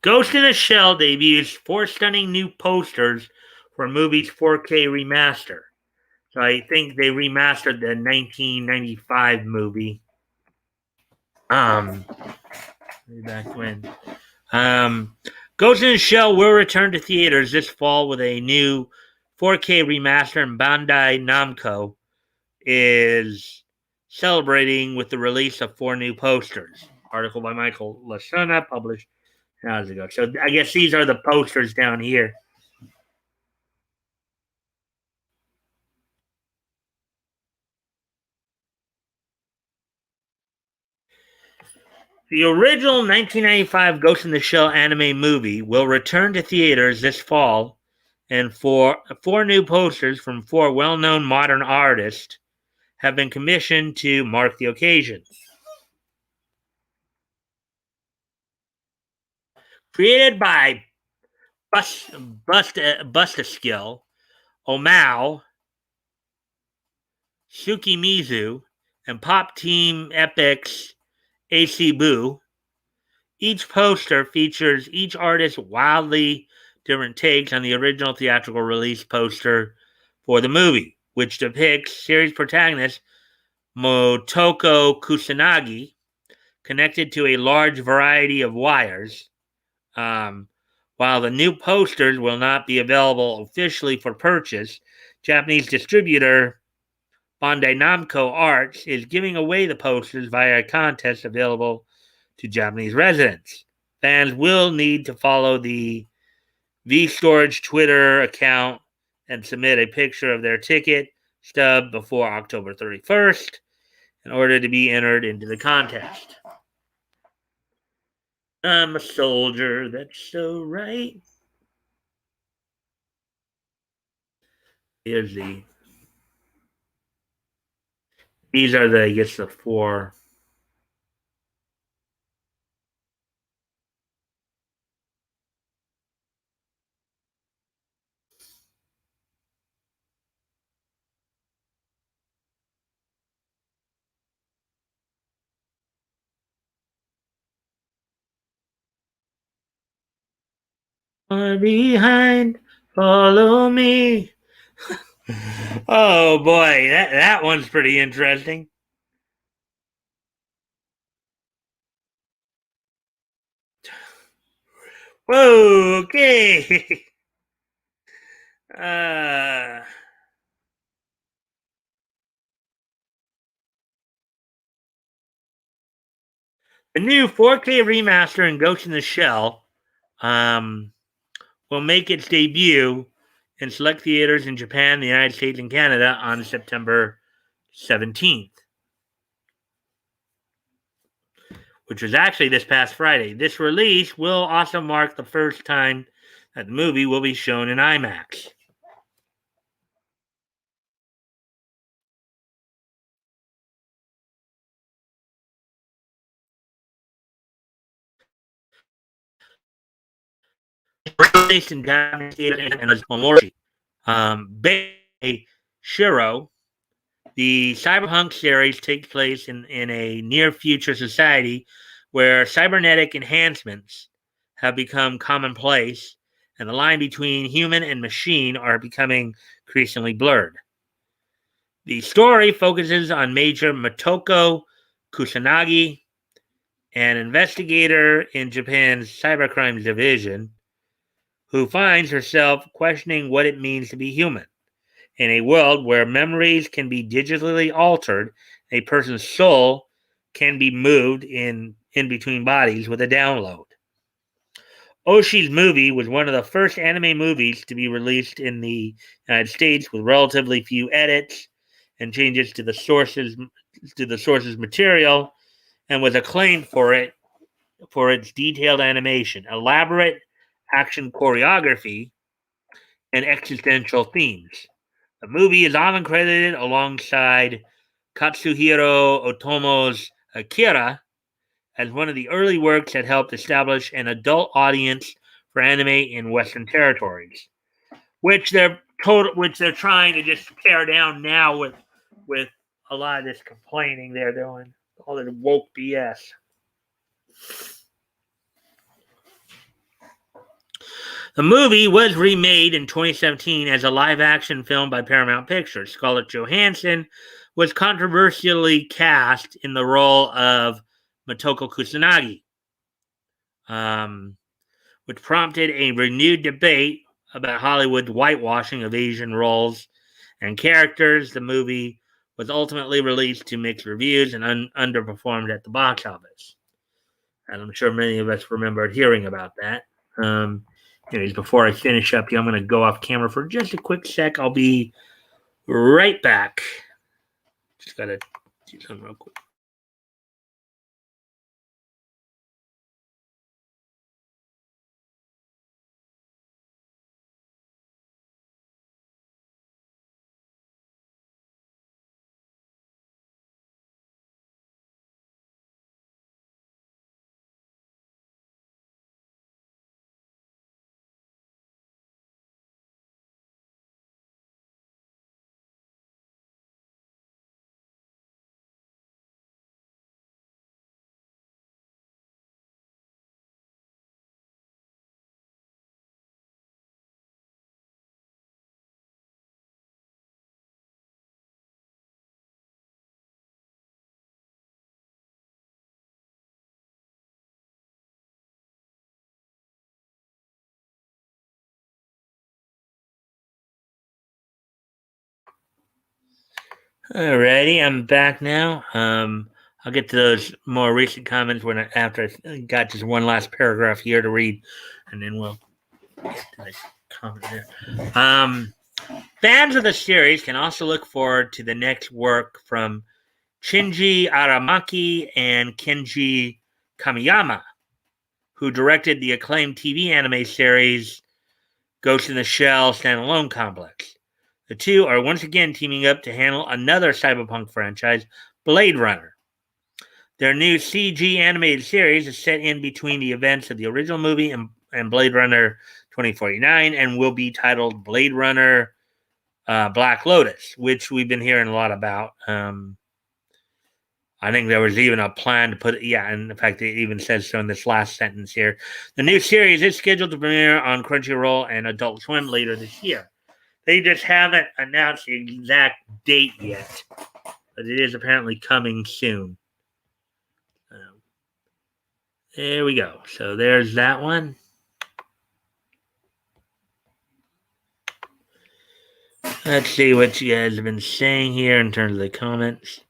Ghost in a Shell debuts 4 stunning new posters for movie's 4K remaster. So I think they remastered the 1995 movie. Way back when. Ghost in the Shell will return to theaters this fall with a new 4K remaster, and Bandai Namco is celebrating with the release of 4 new posters. Article by Michael Lasuna, published hours ago. So I guess these are the posters down here. The original 1995 Ghost in the Shell anime movie will return to theaters this fall, and 4 new posters from 4 well-known modern artists have been commissioned to mark the occasion. Created by Bustaskill, Omao, Tsukimizu, and Pop Team Epic's AC Boo, each poster features each artist's wildly different takes on the original theatrical release poster for the movie, which depicts series protagonist Motoko Kusanagi connected to a large variety of wires. While the new posters will not be available officially for purchase, Japanese distributor Bandai Namco Arts is giving away the posters via a contest available to Japanese residents. Fans will need to follow the V-Storage Twitter account and submit a picture of their ticket stub before October 31st in order to be entered into the contest. I'm a soldier, that's so right. Here's these are I guess, the 4. Behind, follow me. Oh boy, that one's pretty interesting. Whoa, okay. Uh, the new 4K remaster in Ghost in the Shell will make its debut in select theaters in Japan, the United States, and Canada on September 17th, which was actually this past Friday. This release will also mark the first time that the movie will be shown in IMAX. Released in Japanese theaters and was Momori. Bei Shiro, the cyberpunk series takes place in a near future society where cybernetic enhancements have become commonplace, and the line between human and machine are becoming increasingly blurred. The story focuses on Major Motoko Kusanagi, an investigator in Japan's cybercrimes division, who finds herself questioning what it means to be human. In a world where memories can be digitally altered, a person's soul can be moved in between bodies with a download. Oshi's movie was one of the first anime movies to be released in the United States with relatively few edits and changes to the source's material, and was acclaimed for its detailed animation, elaborate action choreography, and existential themes. The movie is often credited alongside Katsuhiro Otomo's Akira as one of the early works that helped establish an adult audience for anime in Western territories, which they're trying to just tear down now with a lot of this complaining they're doing, all the woke BS. The movie was remade in 2017 as a live-action film by Paramount Pictures. Scarlett Johansson was controversially cast in the role of Motoko Kusanagi, which prompted a renewed debate about Hollywood's whitewashing of Asian roles and characters. The movie was ultimately released to mixed reviews and underperformed at the box office. And I'm sure many of us remembered hearing about that. Anyways, before I finish up here, I'm going to go off camera for just a quick sec. I'll be right back. Just got to do something real quick. Alrighty, I'm back now. I'll get to those more recent comments after I got just one last paragraph here to read, and then we'll get to the comment there. Fans of the series can also look forward to the next work from Shinji Aramaki and Kenji Kamiyama, who directed the acclaimed TV anime series Ghost in the Shell standalone complex. The two are once again teaming up to handle another cyberpunk franchise, Blade Runner. Their new CG animated series is set in between the events of the original movie and Blade Runner 2049 and will be titled Blade Runner Black Lotus, which we've been hearing a lot about. I think there was even a plan to put, and in fact, it even says so in this last sentence here. The new series is scheduled to premiere on Crunchyroll and Adult Swim later this year. They just haven't announced the exact date yet, but it is apparently coming soon. There we go. So there's that one. Let's see what you guys have been saying here in terms of the comments.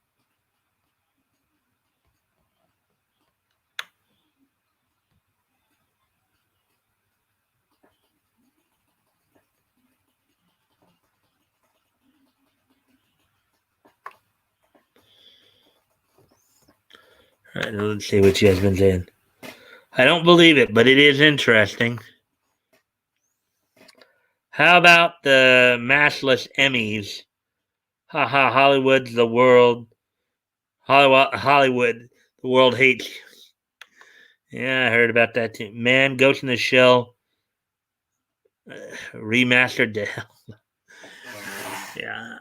All right, let's see what you guys have been saying. I don't believe it, but it is interesting. How about the massless Emmys? Haha, Hollywood's the world. Hollywood, the world hates you. Yeah, I heard about that too. Man, Ghost in the Shell remastered to hell. Yeah.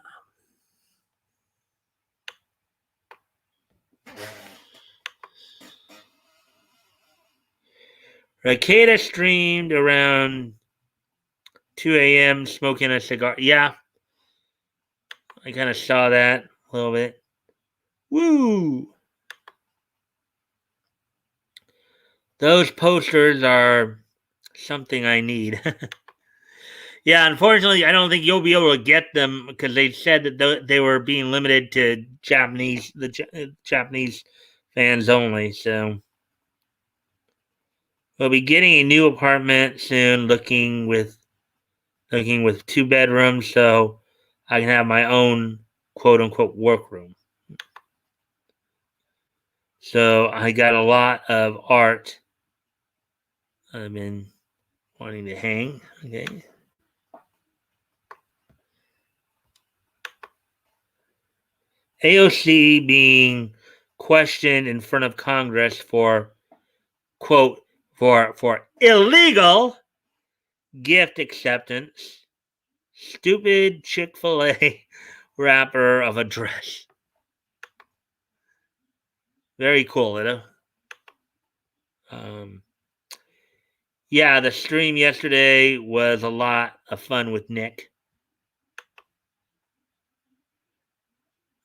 Rakeda streamed around 2 a.m. smoking a cigar. Yeah, I kind of saw that a little bit. Woo! Those posters are something I need. Yeah, unfortunately, I don't think you'll be able to get them because they said that they were being limited to Japanese fans only. So we'll be getting a new apartment soon, looking with 2 bedrooms, so I can have my own quote unquote workroom. So I got a lot of art I've been wanting to hang. Okay. AOC being questioned in front of Congress for, quote, for illegal gift acceptance, stupid Chick-fil-A wrapper of a dress. Very cool, you know? Yeah, the stream yesterday was a lot of fun with Nick.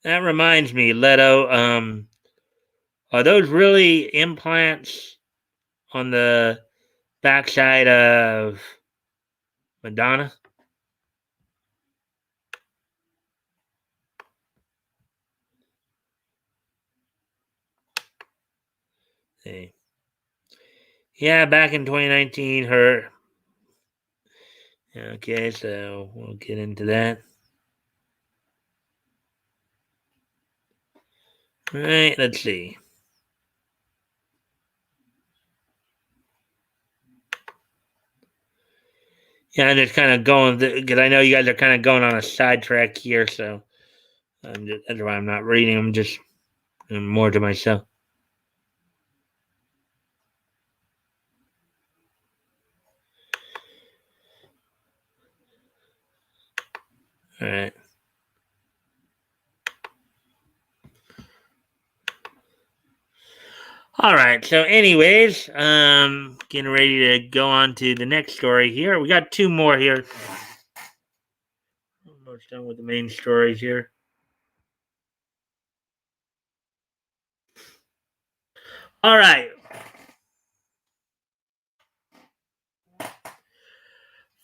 That reminds me, Leto, are those really implants on the backside of Madonna? Hey. Yeah, back in 2019, her. Okay, so we'll get into that. All right, let's see. Yeah, I'm just kind of going, because I know you guys are kind of going on a sidetrack here, so that's why I'm not reading. I'm just more to myself. All right. All right. So, anyways, getting ready to go on to the next story here. We got two more here. Almost done with the main stories here. All right.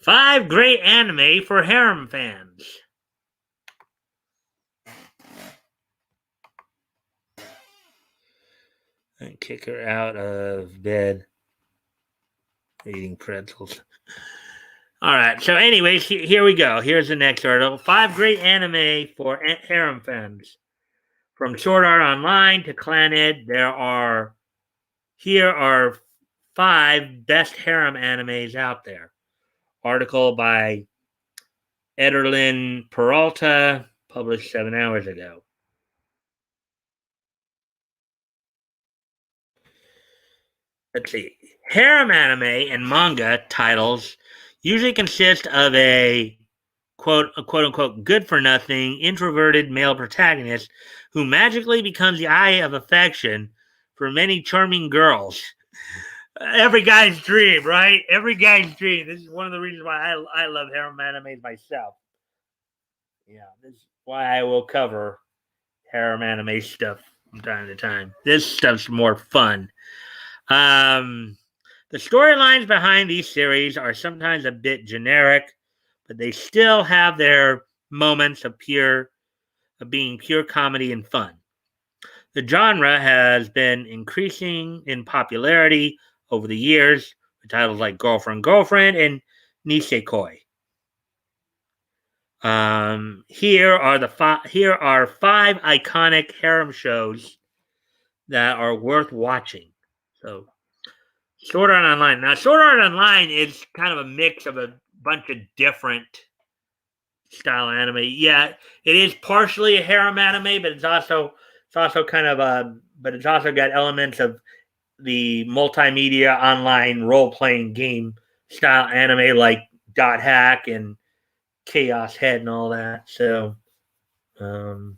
5 great anime for harem fans. And kick her out of bed eating pretzels. All right. So, anyways, here we go. Here's the next article. 5 great anime for harem fans. From Sword Art Online to Clannad, here are 5 best harem animes out there. Article by Ederlin Peralta, published 7 hours ago. Let's see. Harem anime and manga titles usually consist of a quote unquote good for nothing introverted male protagonist who magically becomes the eye of affection for many charming girls. Every guy's dream, right? Every guy's dream. This is one of the reasons why I love harem anime myself. Yeah, this is why I will cover harem anime stuff from time to time. This stuff's more fun. The storylines behind these series are sometimes a bit generic, but they still have their moments of being pure comedy and fun. The genre has been increasing in popularity over the years with titles like Girlfriend and Nisekoi. Here are 5 iconic harem shows that are worth watching. So, Sword Art Online. Now, Sword Art Online is kind of a mix of a bunch of different style anime. Yeah, it is partially a harem anime, but it's also kind of but it's also got elements of the multimedia online role playing game style anime like Dot Hack and Chaos Head and all that. So, here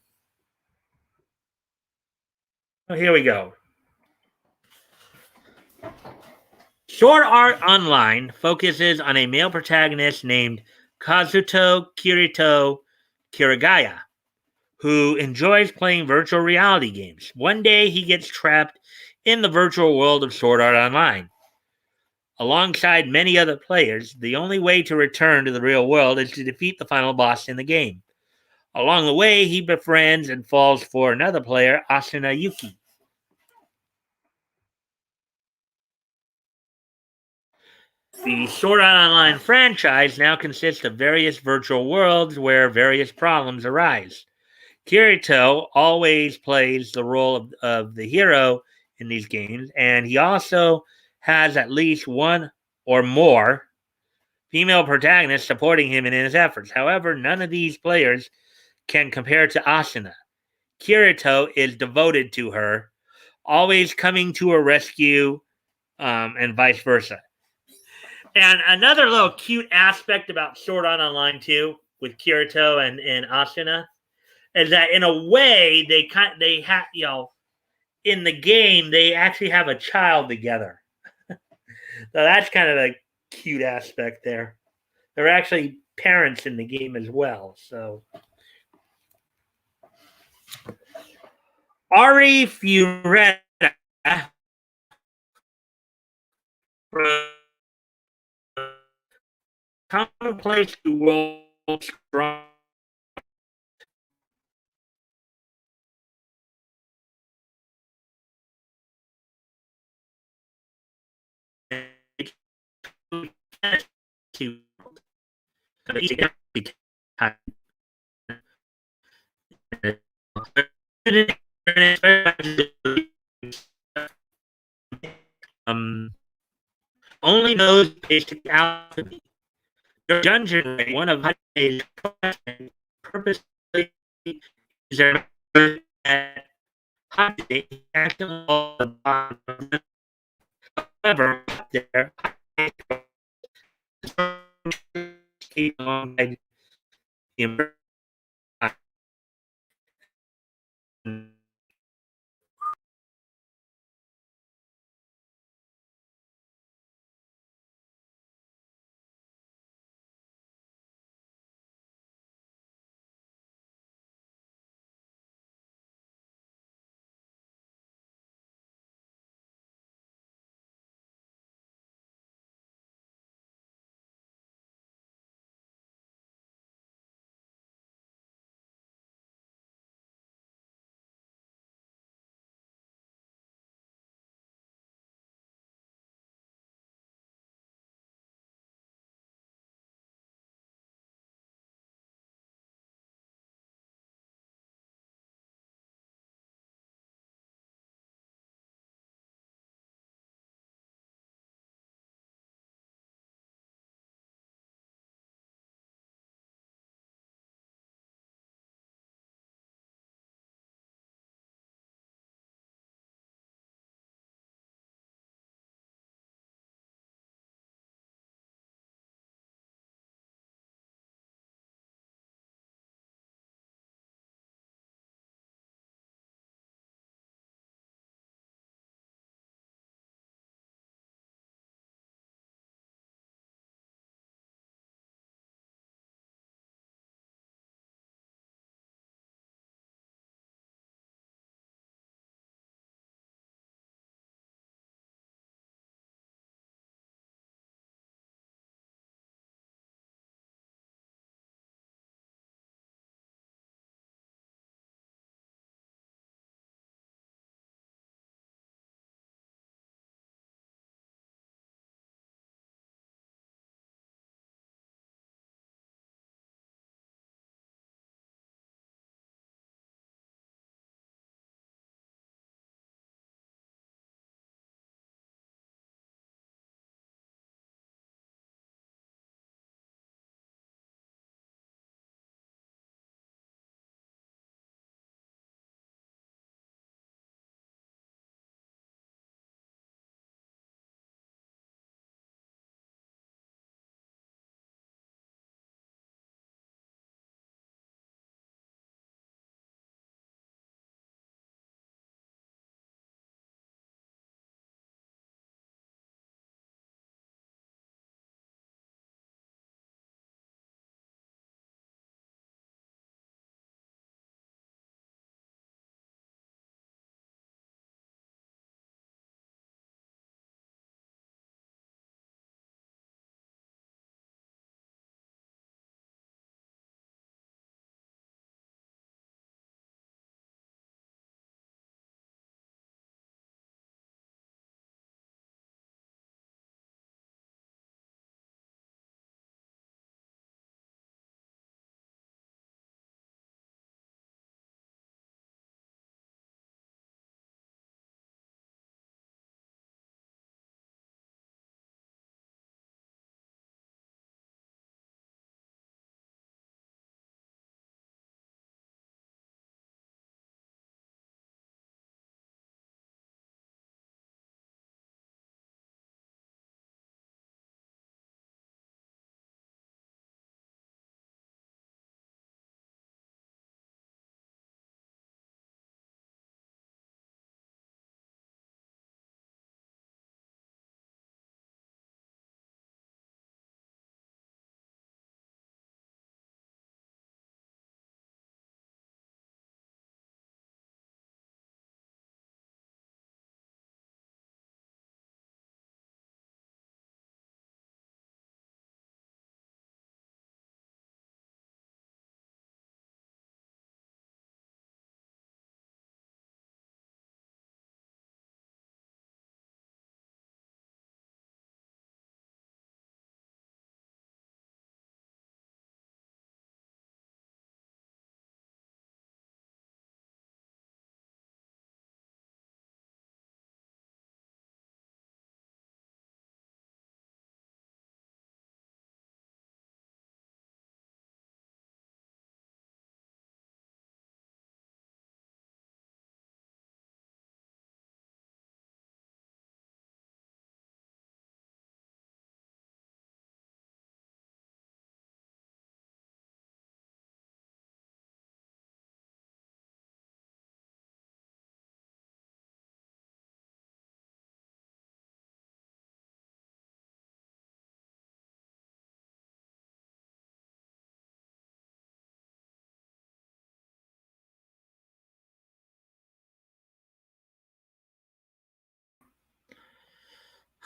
we go. Sword Art Online focuses on a male protagonist named Kazuto Kirito Kirigaya, who enjoys playing virtual reality games. One day, he gets trapped in the virtual world of Sword Art Online. Alongside many other players, the only way to return to the real world is to defeat the final boss in the game. Along the way, he befriends and falls for another player, Asuna Yuki. The Sword Art Online franchise now consists of various virtual worlds where various problems arise. Kirito always plays the role of the hero in these games, and he also has at least one or more female protagonists supporting him in his efforts. However, none of these players can compare to Asuna. Kirito is devoted to her, always coming to her rescue, and vice versa. And another little cute aspect about Sword Art Online 2 with Kirito and Asuna is that in a way they have, in the game they actually have a child together. So that's kind of a cute aspect there. They're actually parents in the game as well. So Ari Fureta commonplace to world strong. um, only knows basic alchemy. Your dungeon rate, one of Huday's questions, purposely is there at Huday national however there keep on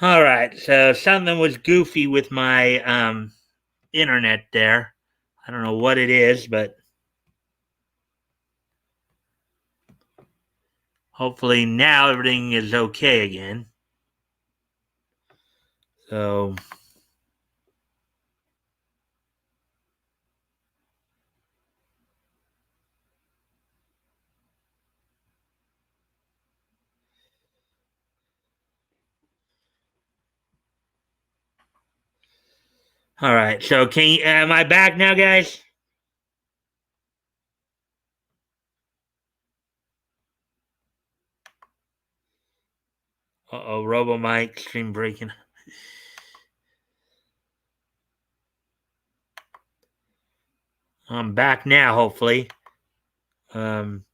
All right, so something was goofy with my internet there. I don't know what it is, but hopefully now everything is okay again. So, all right. So, am I back now, guys? Uh-oh, Robo Mike stream breaking. I'm back now, hopefully. Um,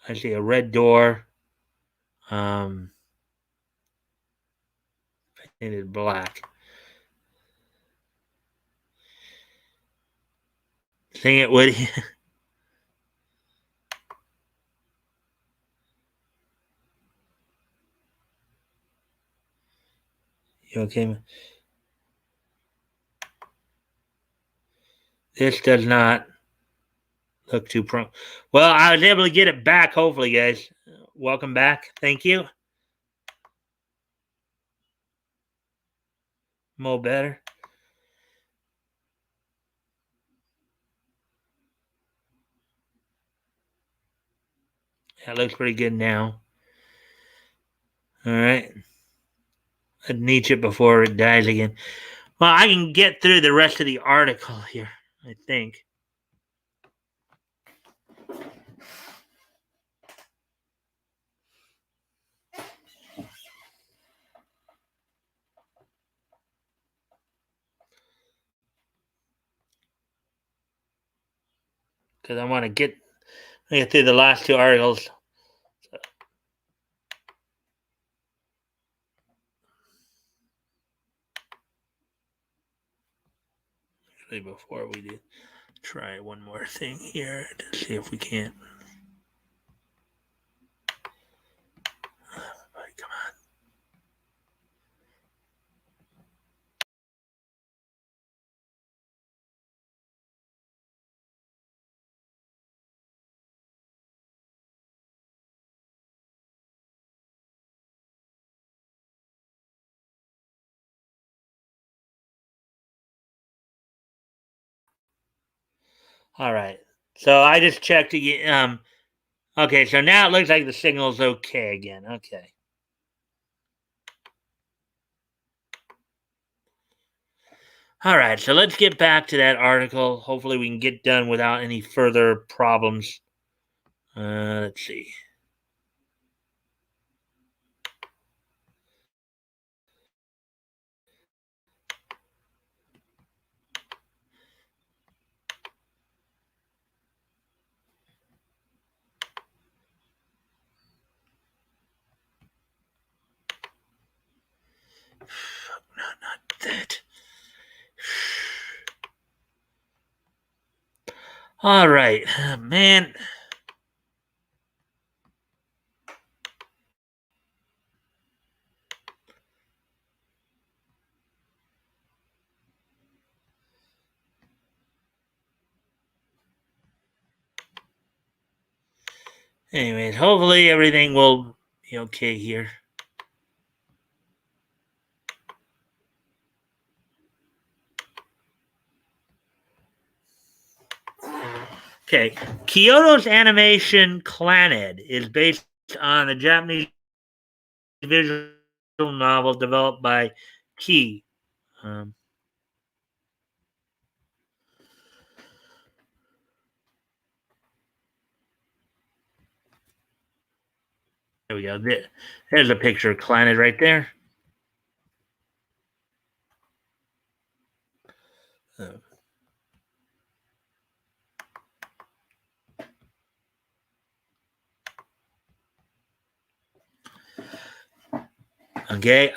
I see a red door. Painted black. Think it would. You okay? This does not look too pro. Well, I was able to get it back, hopefully, guys. Welcome back. Thank you. Mo better. That looks pretty good now. All right. I'd need it before it dies again. Well, I can get through the rest of the article here, I think. Because I want to get through the last two articles. Actually, before we do, try one more thing here to see if we can't. Come on. All right. So I just checked again. Okay, so now it looks like the signal's okay again. Okay. All right, so let's get back to that article. Hopefully, we can get done without any further problems. Let's see. No, not that. All right, man. Anyways, hopefully everything will be okay here. Okay, Kyoto's animation Clannad is based on a Japanese visual novel developed by Key. There we go. There's a picture of Clannad right there. Okay.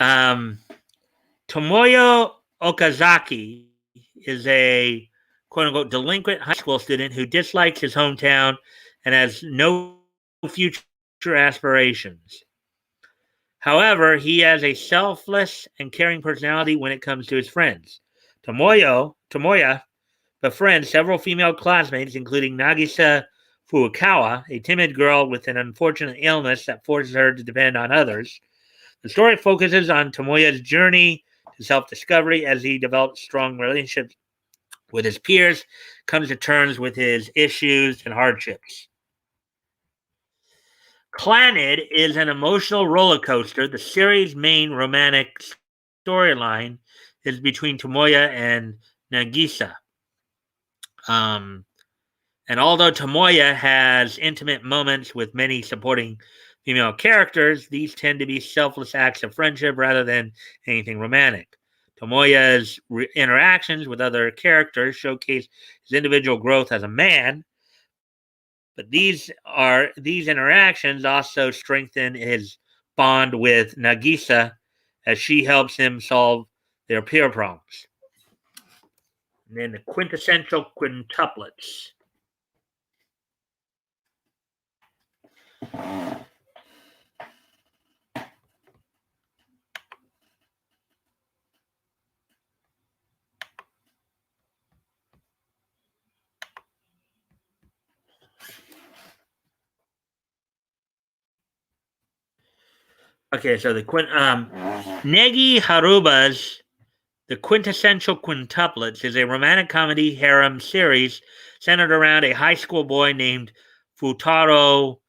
Tomoyo Okazaki is a quote unquote delinquent high school student who dislikes his hometown and has no future aspirations. However, he has a selfless and caring personality when it comes to his friends. Tomoya befriends several female classmates, including Nagisa Furukawa, a timid girl with an unfortunate illness that forces her to depend on others. The story focuses on Tomoya's journey to self-discovery as he develops strong relationships with his peers, comes to terms with his issues and hardships. Clannad is an emotional roller coaster. The series' main romantic storyline is between Tomoya and Nagisa. Um, and although Tomoya has intimate moments with many supporting female characters, these tend to be selfless acts of friendship rather than anything romantic. Tomoya's interactions with other characters showcase his individual growth as a man, but these interactions also strengthen his bond with Nagisa as she helps him solve their peer problems. And then the quintessential quintuplets. Okay, so Negi Haruba's The Quintessential Quintuplets is a romantic comedy harem series centered around a high school boy named Futaro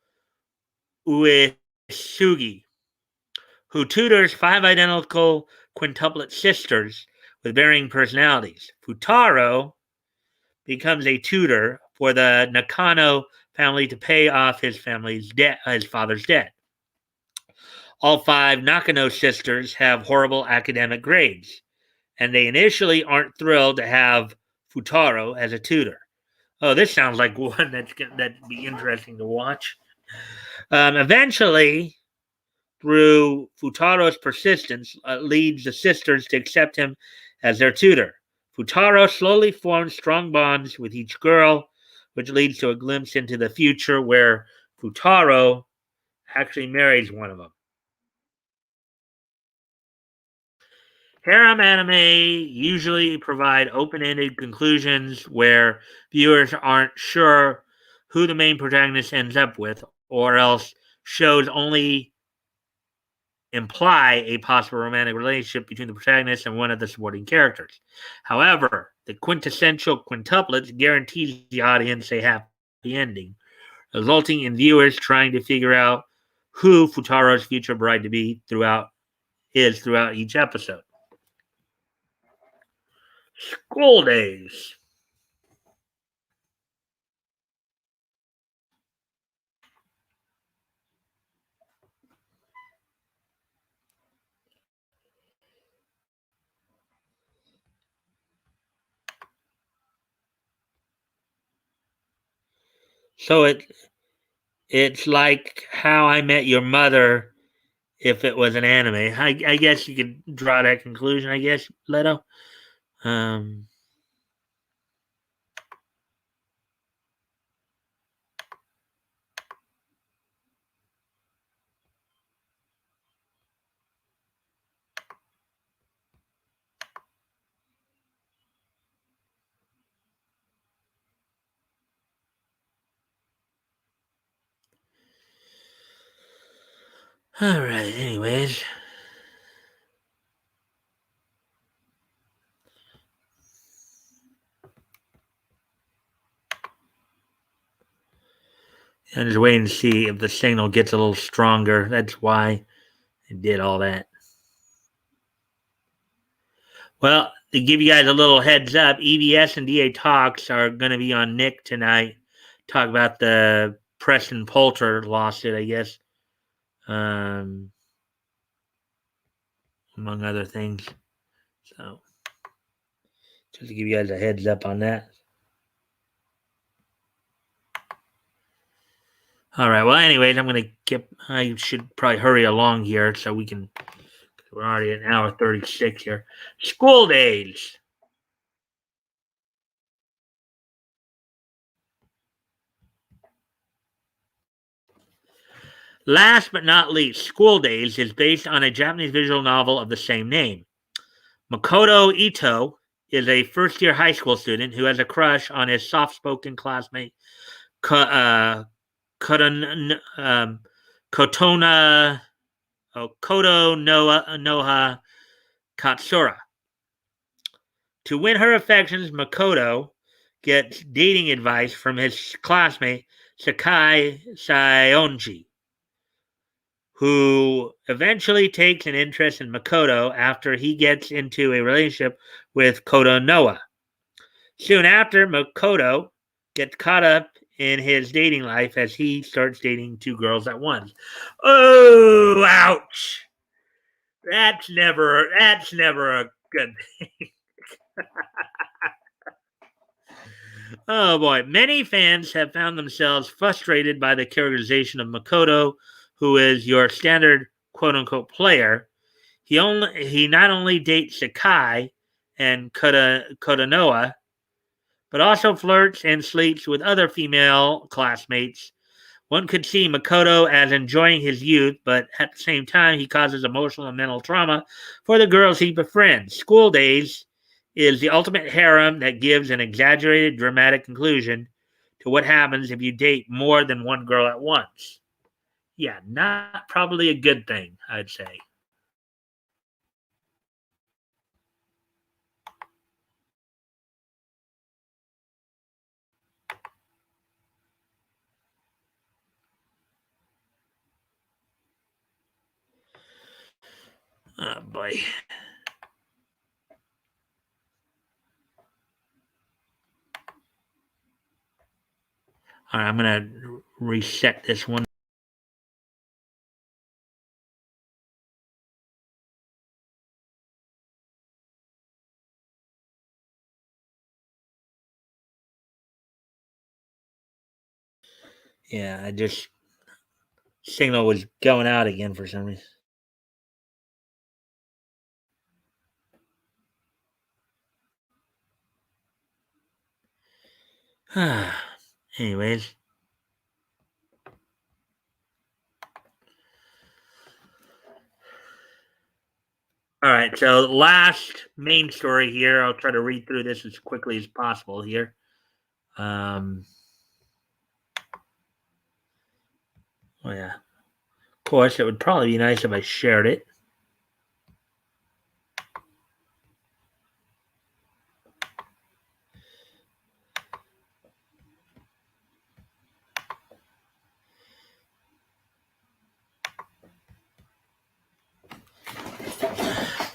Uesugi, who tutors five identical quintuplet sisters with varying personalities. Futaro becomes a tutor for the Nakano family to pay off his father's debt. All five Nakano sisters have horrible academic grades, and they initially aren't thrilled to have Futaro as a tutor. Oh, this sounds like one that'd be interesting to watch. Eventually, through Futaro's persistence, leads the sisters to accept him as their tutor. Futaro slowly forms strong bonds with each girl, which leads to a glimpse into the future where Futaro actually marries one of them. Harem anime usually provide open-ended conclusions where viewers aren't sure who the main protagonist ends up with, or else shows only imply a possible romantic relationship between the protagonist and one of the supporting characters. However, the quintessential quintuplets guarantees the audience a happy ending, resulting in viewers trying to figure out who Futaro's future bride to be throughout each episode. School days. So it's like How I Met Your Mother if it was an anime. I guess you could draw that conclusion. I guess Leto. Um, all right. Anyways, I'm just waiting to see if the signal gets a little stronger. That's why I did all that. Well, to give you guys a little heads up, EBS and DA Talks are going to be on Nick tonight. Talk about the Preston Poulter lawsuit, I guess, among other things. So, just to give you guys a heads up on that. All right. Well, anyways, I should probably hurry along here so we can. We're already at an hour 36 here. School days. Last but not least, School Days is based on a Japanese visual novel of the same name. Makoto Ito is a first year high school student who has a crush on his soft spoken classmate, Koton, Kotona, Koto Noha Katsura. To win her affections, Makoto gets dating advice from his classmate, Sakai Saionji, who eventually takes an interest in Makoto after he gets into a relationship with Koto Noah. Soon after, Makoto gets caught up in his dating life as he starts dating two girls at once. Oh, ouch! That's never a good thing. Oh boy, many fans have found themselves frustrated by the characterization of Makoto, who is your standard quote unquote player. He not only dates Sakai and Kotonoa, but also flirts and sleeps with other female classmates. One could see Makoto as enjoying his youth, but at the same time, he causes emotional and mental trauma for the girls he befriends. School Days is the ultimate harem that gives an exaggerated, dramatic conclusion to what happens if you date more than one girl at once. Yeah, not probably a good thing, I'd say. Oh boy. All right, I'm gonna reset this one. Yeah, I just signal was going out again for some reason. Anyways, all right. So last main story here. I'll try to read through this as quickly as possible here. Um, oh yeah. Of course, it would probably be nice if I shared it.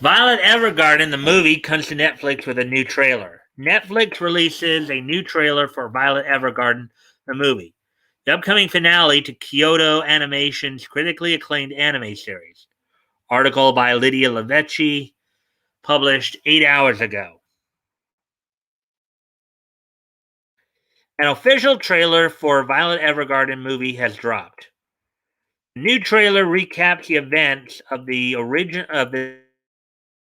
Violet Evergarden, the movie, comes to Netflix with a new trailer. Netflix releases a new trailer for Violet Evergarden, the movie, the upcoming finale to Kyoto Animation's critically acclaimed anime series. Article by Lydia Levecchi, published 8 hours ago. An official trailer for Violet Evergarden movie has dropped. The new trailer recaps the events of the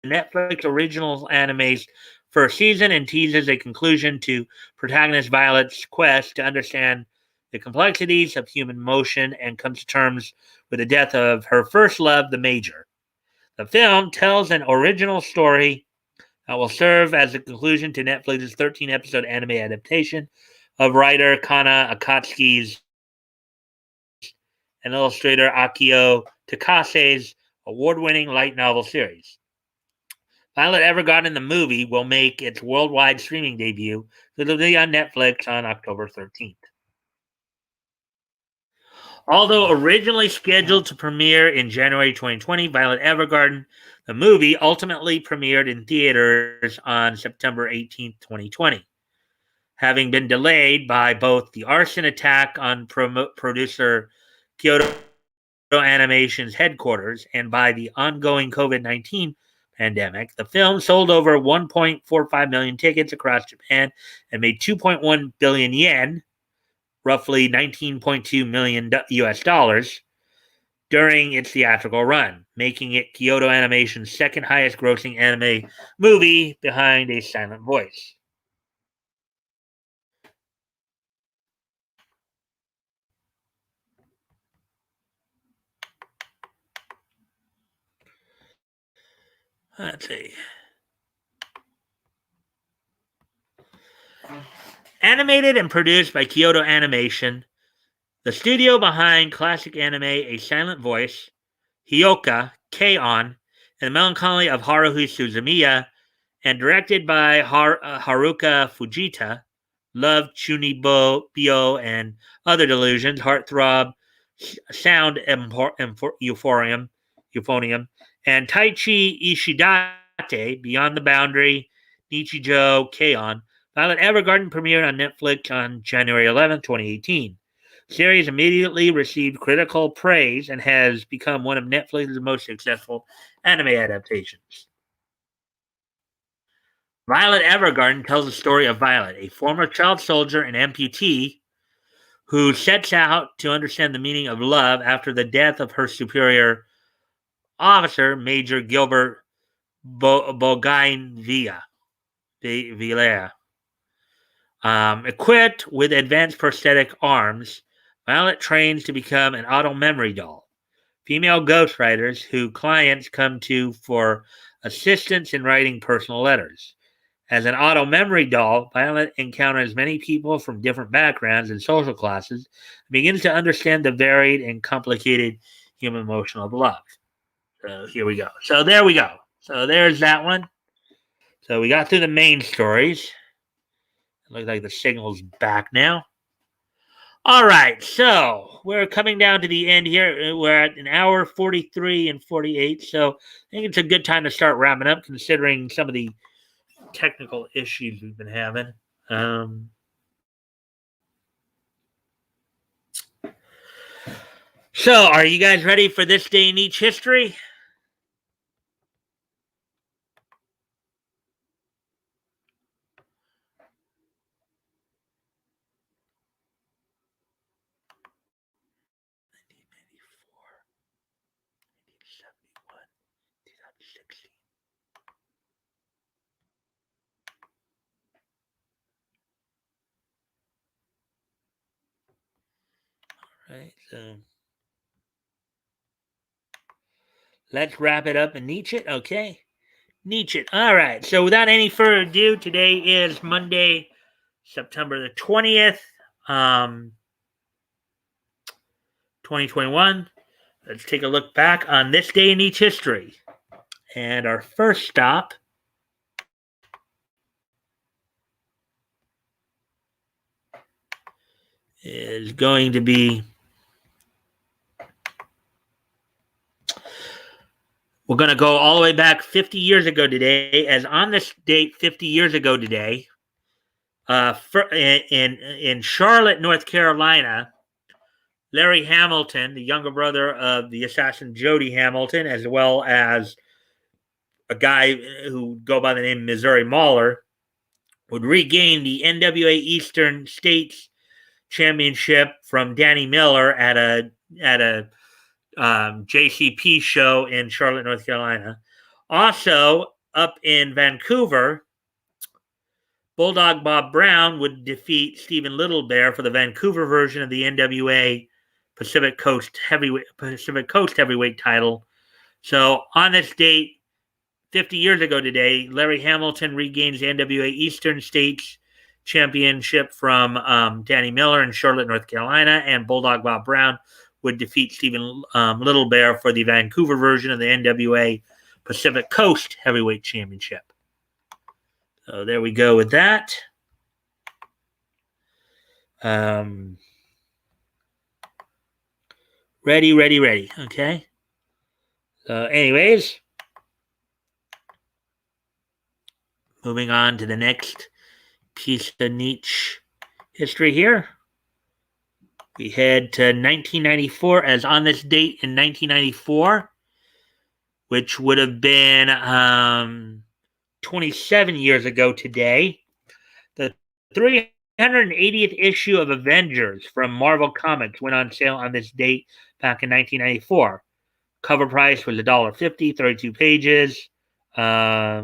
Netflix original anime's first season and teases a conclusion to protagonist Violet's quest to understand the complexities of human emotion and comes to terms with the death of her first love, the Major. The film tells an original story that will serve as a conclusion to Netflix's 13-episode anime adaptation of writer Kana Akatsuki's and illustrator Akio Takase's award-winning light novel series. Violet Evergarden, the movie, will make its worldwide streaming debut. It'll be on Netflix on October 13th. Although originally scheduled to premiere in January 2020, Violet Evergarden, the movie, ultimately premiered in theaters on September 18th, 2020, having been delayed by both the arson attack on producer Kyoto Animation's headquarters and by the ongoing COVID-19 pandemic. The film sold over 1.45 million tickets across Japan and made 2.1 billion yen, roughly 19.2 million US dollars, during its theatrical run, making it Kyoto Animation's second highest grossing anime movie behind A Silent Voice. Let's see. Animated and produced by Kyoto Animation, the studio behind classic anime A Silent Voice, Hyoka, K-On!, and the Melancholy of Haruhi Suzumiya, and directed by Haruka Fujita, Love, Chunibyo, and Other Delusions, Heartthrob, Sound Euphonium, and Taichi Ishidate, Beyond the Boundary, Nichijou, K-On!, Violet Evergarden premiered on Netflix on January 11, 2018. The series immediately received critical praise and has become one of Netflix's most successful anime adaptations. Violet Evergarden tells the story of Violet, a former child soldier and amputee who sets out to understand the meaning of love after the death of her superior officer, Major Gilbert Bougainvillea. Equipped with advanced prosthetic arms, Violet trains to become an auto memory doll. Female ghostwriters who clients come to for assistance in writing personal letters. As an auto memory doll, Violet encounters many people from different backgrounds and social classes and begins to understand the varied and complicated human emotion of love. So here we go. So there we go. So there's that one. So we got through the main stories. It looks like the signal's back now. All right, so we're coming down to the end here. We're at an hour 43 and 48. So I think it's a good time to start wrapping up considering some of the technical issues we've been having. So, are you guys ready for this day in each history? Right, so let's wrap it up and Nietzsche. Okay. Nietzsche. All right. So without any further ado, today is Monday, September the 20th, 2021. Let's take a look back on this day in each history. And our first stop is going to be, we're going to go all the way back 50 years ago today, as on this date 50 years ago today, in Charlotte, North Carolina, Larry Hamilton, the younger brother of the assassin Jody Hamilton, as well as a guy who would go by the name Missouri Mauler, would regain the NWA Eastern States Championship from Danny Miller at a JCP show in Charlotte, North Carolina. Also, up in Vancouver, Bulldog Bob Brown would defeat Stephen Little Bear for the Vancouver version of the NWA Pacific Coast Heavyweight title. So on this date, 50 years ago today, Larry Hamilton regains the NWA Eastern States Championship from Danny Miller in Charlotte, North Carolina, and Bulldog Bob Brown would defeat Stephen Little Bear for the Vancouver version of the NWA Pacific Coast Heavyweight Championship. So there we go with that. Ready. Okay. So anyways, moving on to the next piece of niche history here. We head to 1994, as on this date in 1994, which would have been 27 years ago today, the 380th issue of Avengers from Marvel Comics went on sale on this date back in 1994. Cover price was $1.50, 32 pages. I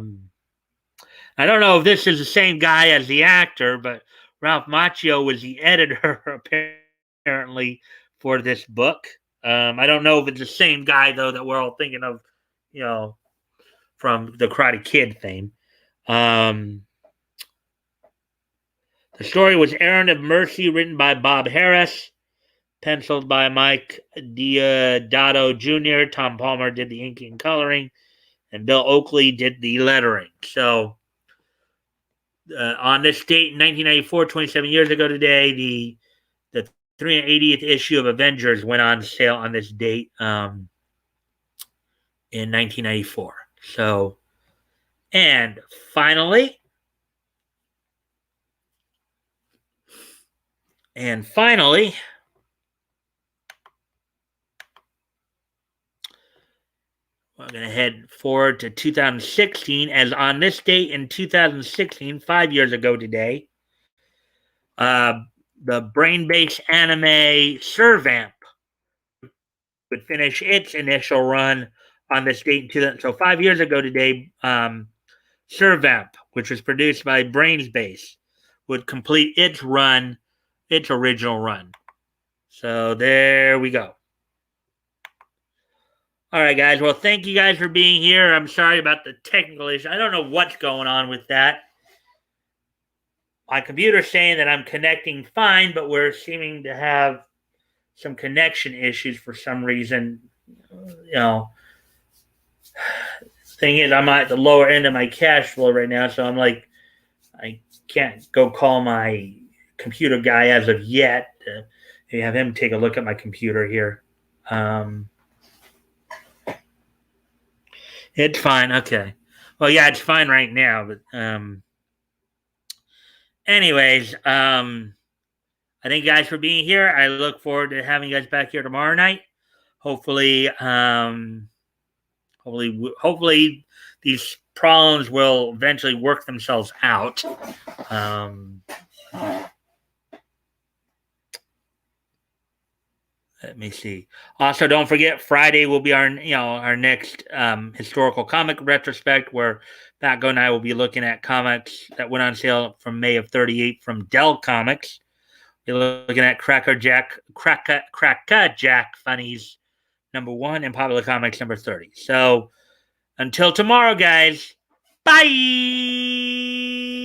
don't know if this is the same guy as the actor, but Ralph Macchio was the editor, apparently, for this book. I don't know if it's the same guy, though, that we're all thinking of, from the Karate Kid fame. The story was Errand of Mercy, written by Bob Harris, penciled by Mike Diodato Jr. Tom Palmer did the inking and coloring, and Bill Oakley did the lettering. So, on this date in 1994, 27 years ago today, the 380th issue of Avengers went on sale on this date in 1994. So, and finally, we're going to head forward to 2016, as on this date in 2016, 5 years ago today, the brain-based anime Servamp would finish its initial run on this date in 2000. So 5 years ago today, Servamp, which was produced by Brainsbase, would complete its run, its original run. So there we go. All right, guys. Well, thank you guys for being here. I'm sorry about the technical issue. I don't know what's going on with that. My computer's saying that I'm connecting fine, but we're seeming to have some connection issues for some reason. You know, thing is, I'm at the lower end of my cash flow right now, so I'm like, I can't go call my computer guy as of yet. Have him take a look at my computer here. It's fine. Okay. Well, yeah, it's fine right now, but anyways, I thank you guys for being here. I look forward to having you guys back here tomorrow night. Hopefully, hopefully these problems will eventually work themselves out. Let me see. Also, don't forget, Friday will be our next historical comic retrospect, where Batgo and I will be looking at comics that went on sale from May of '38 from Dell Comics. We're looking at Cracker Jack Funnies #1 and Popular Comics #30. So until tomorrow, guys. Bye.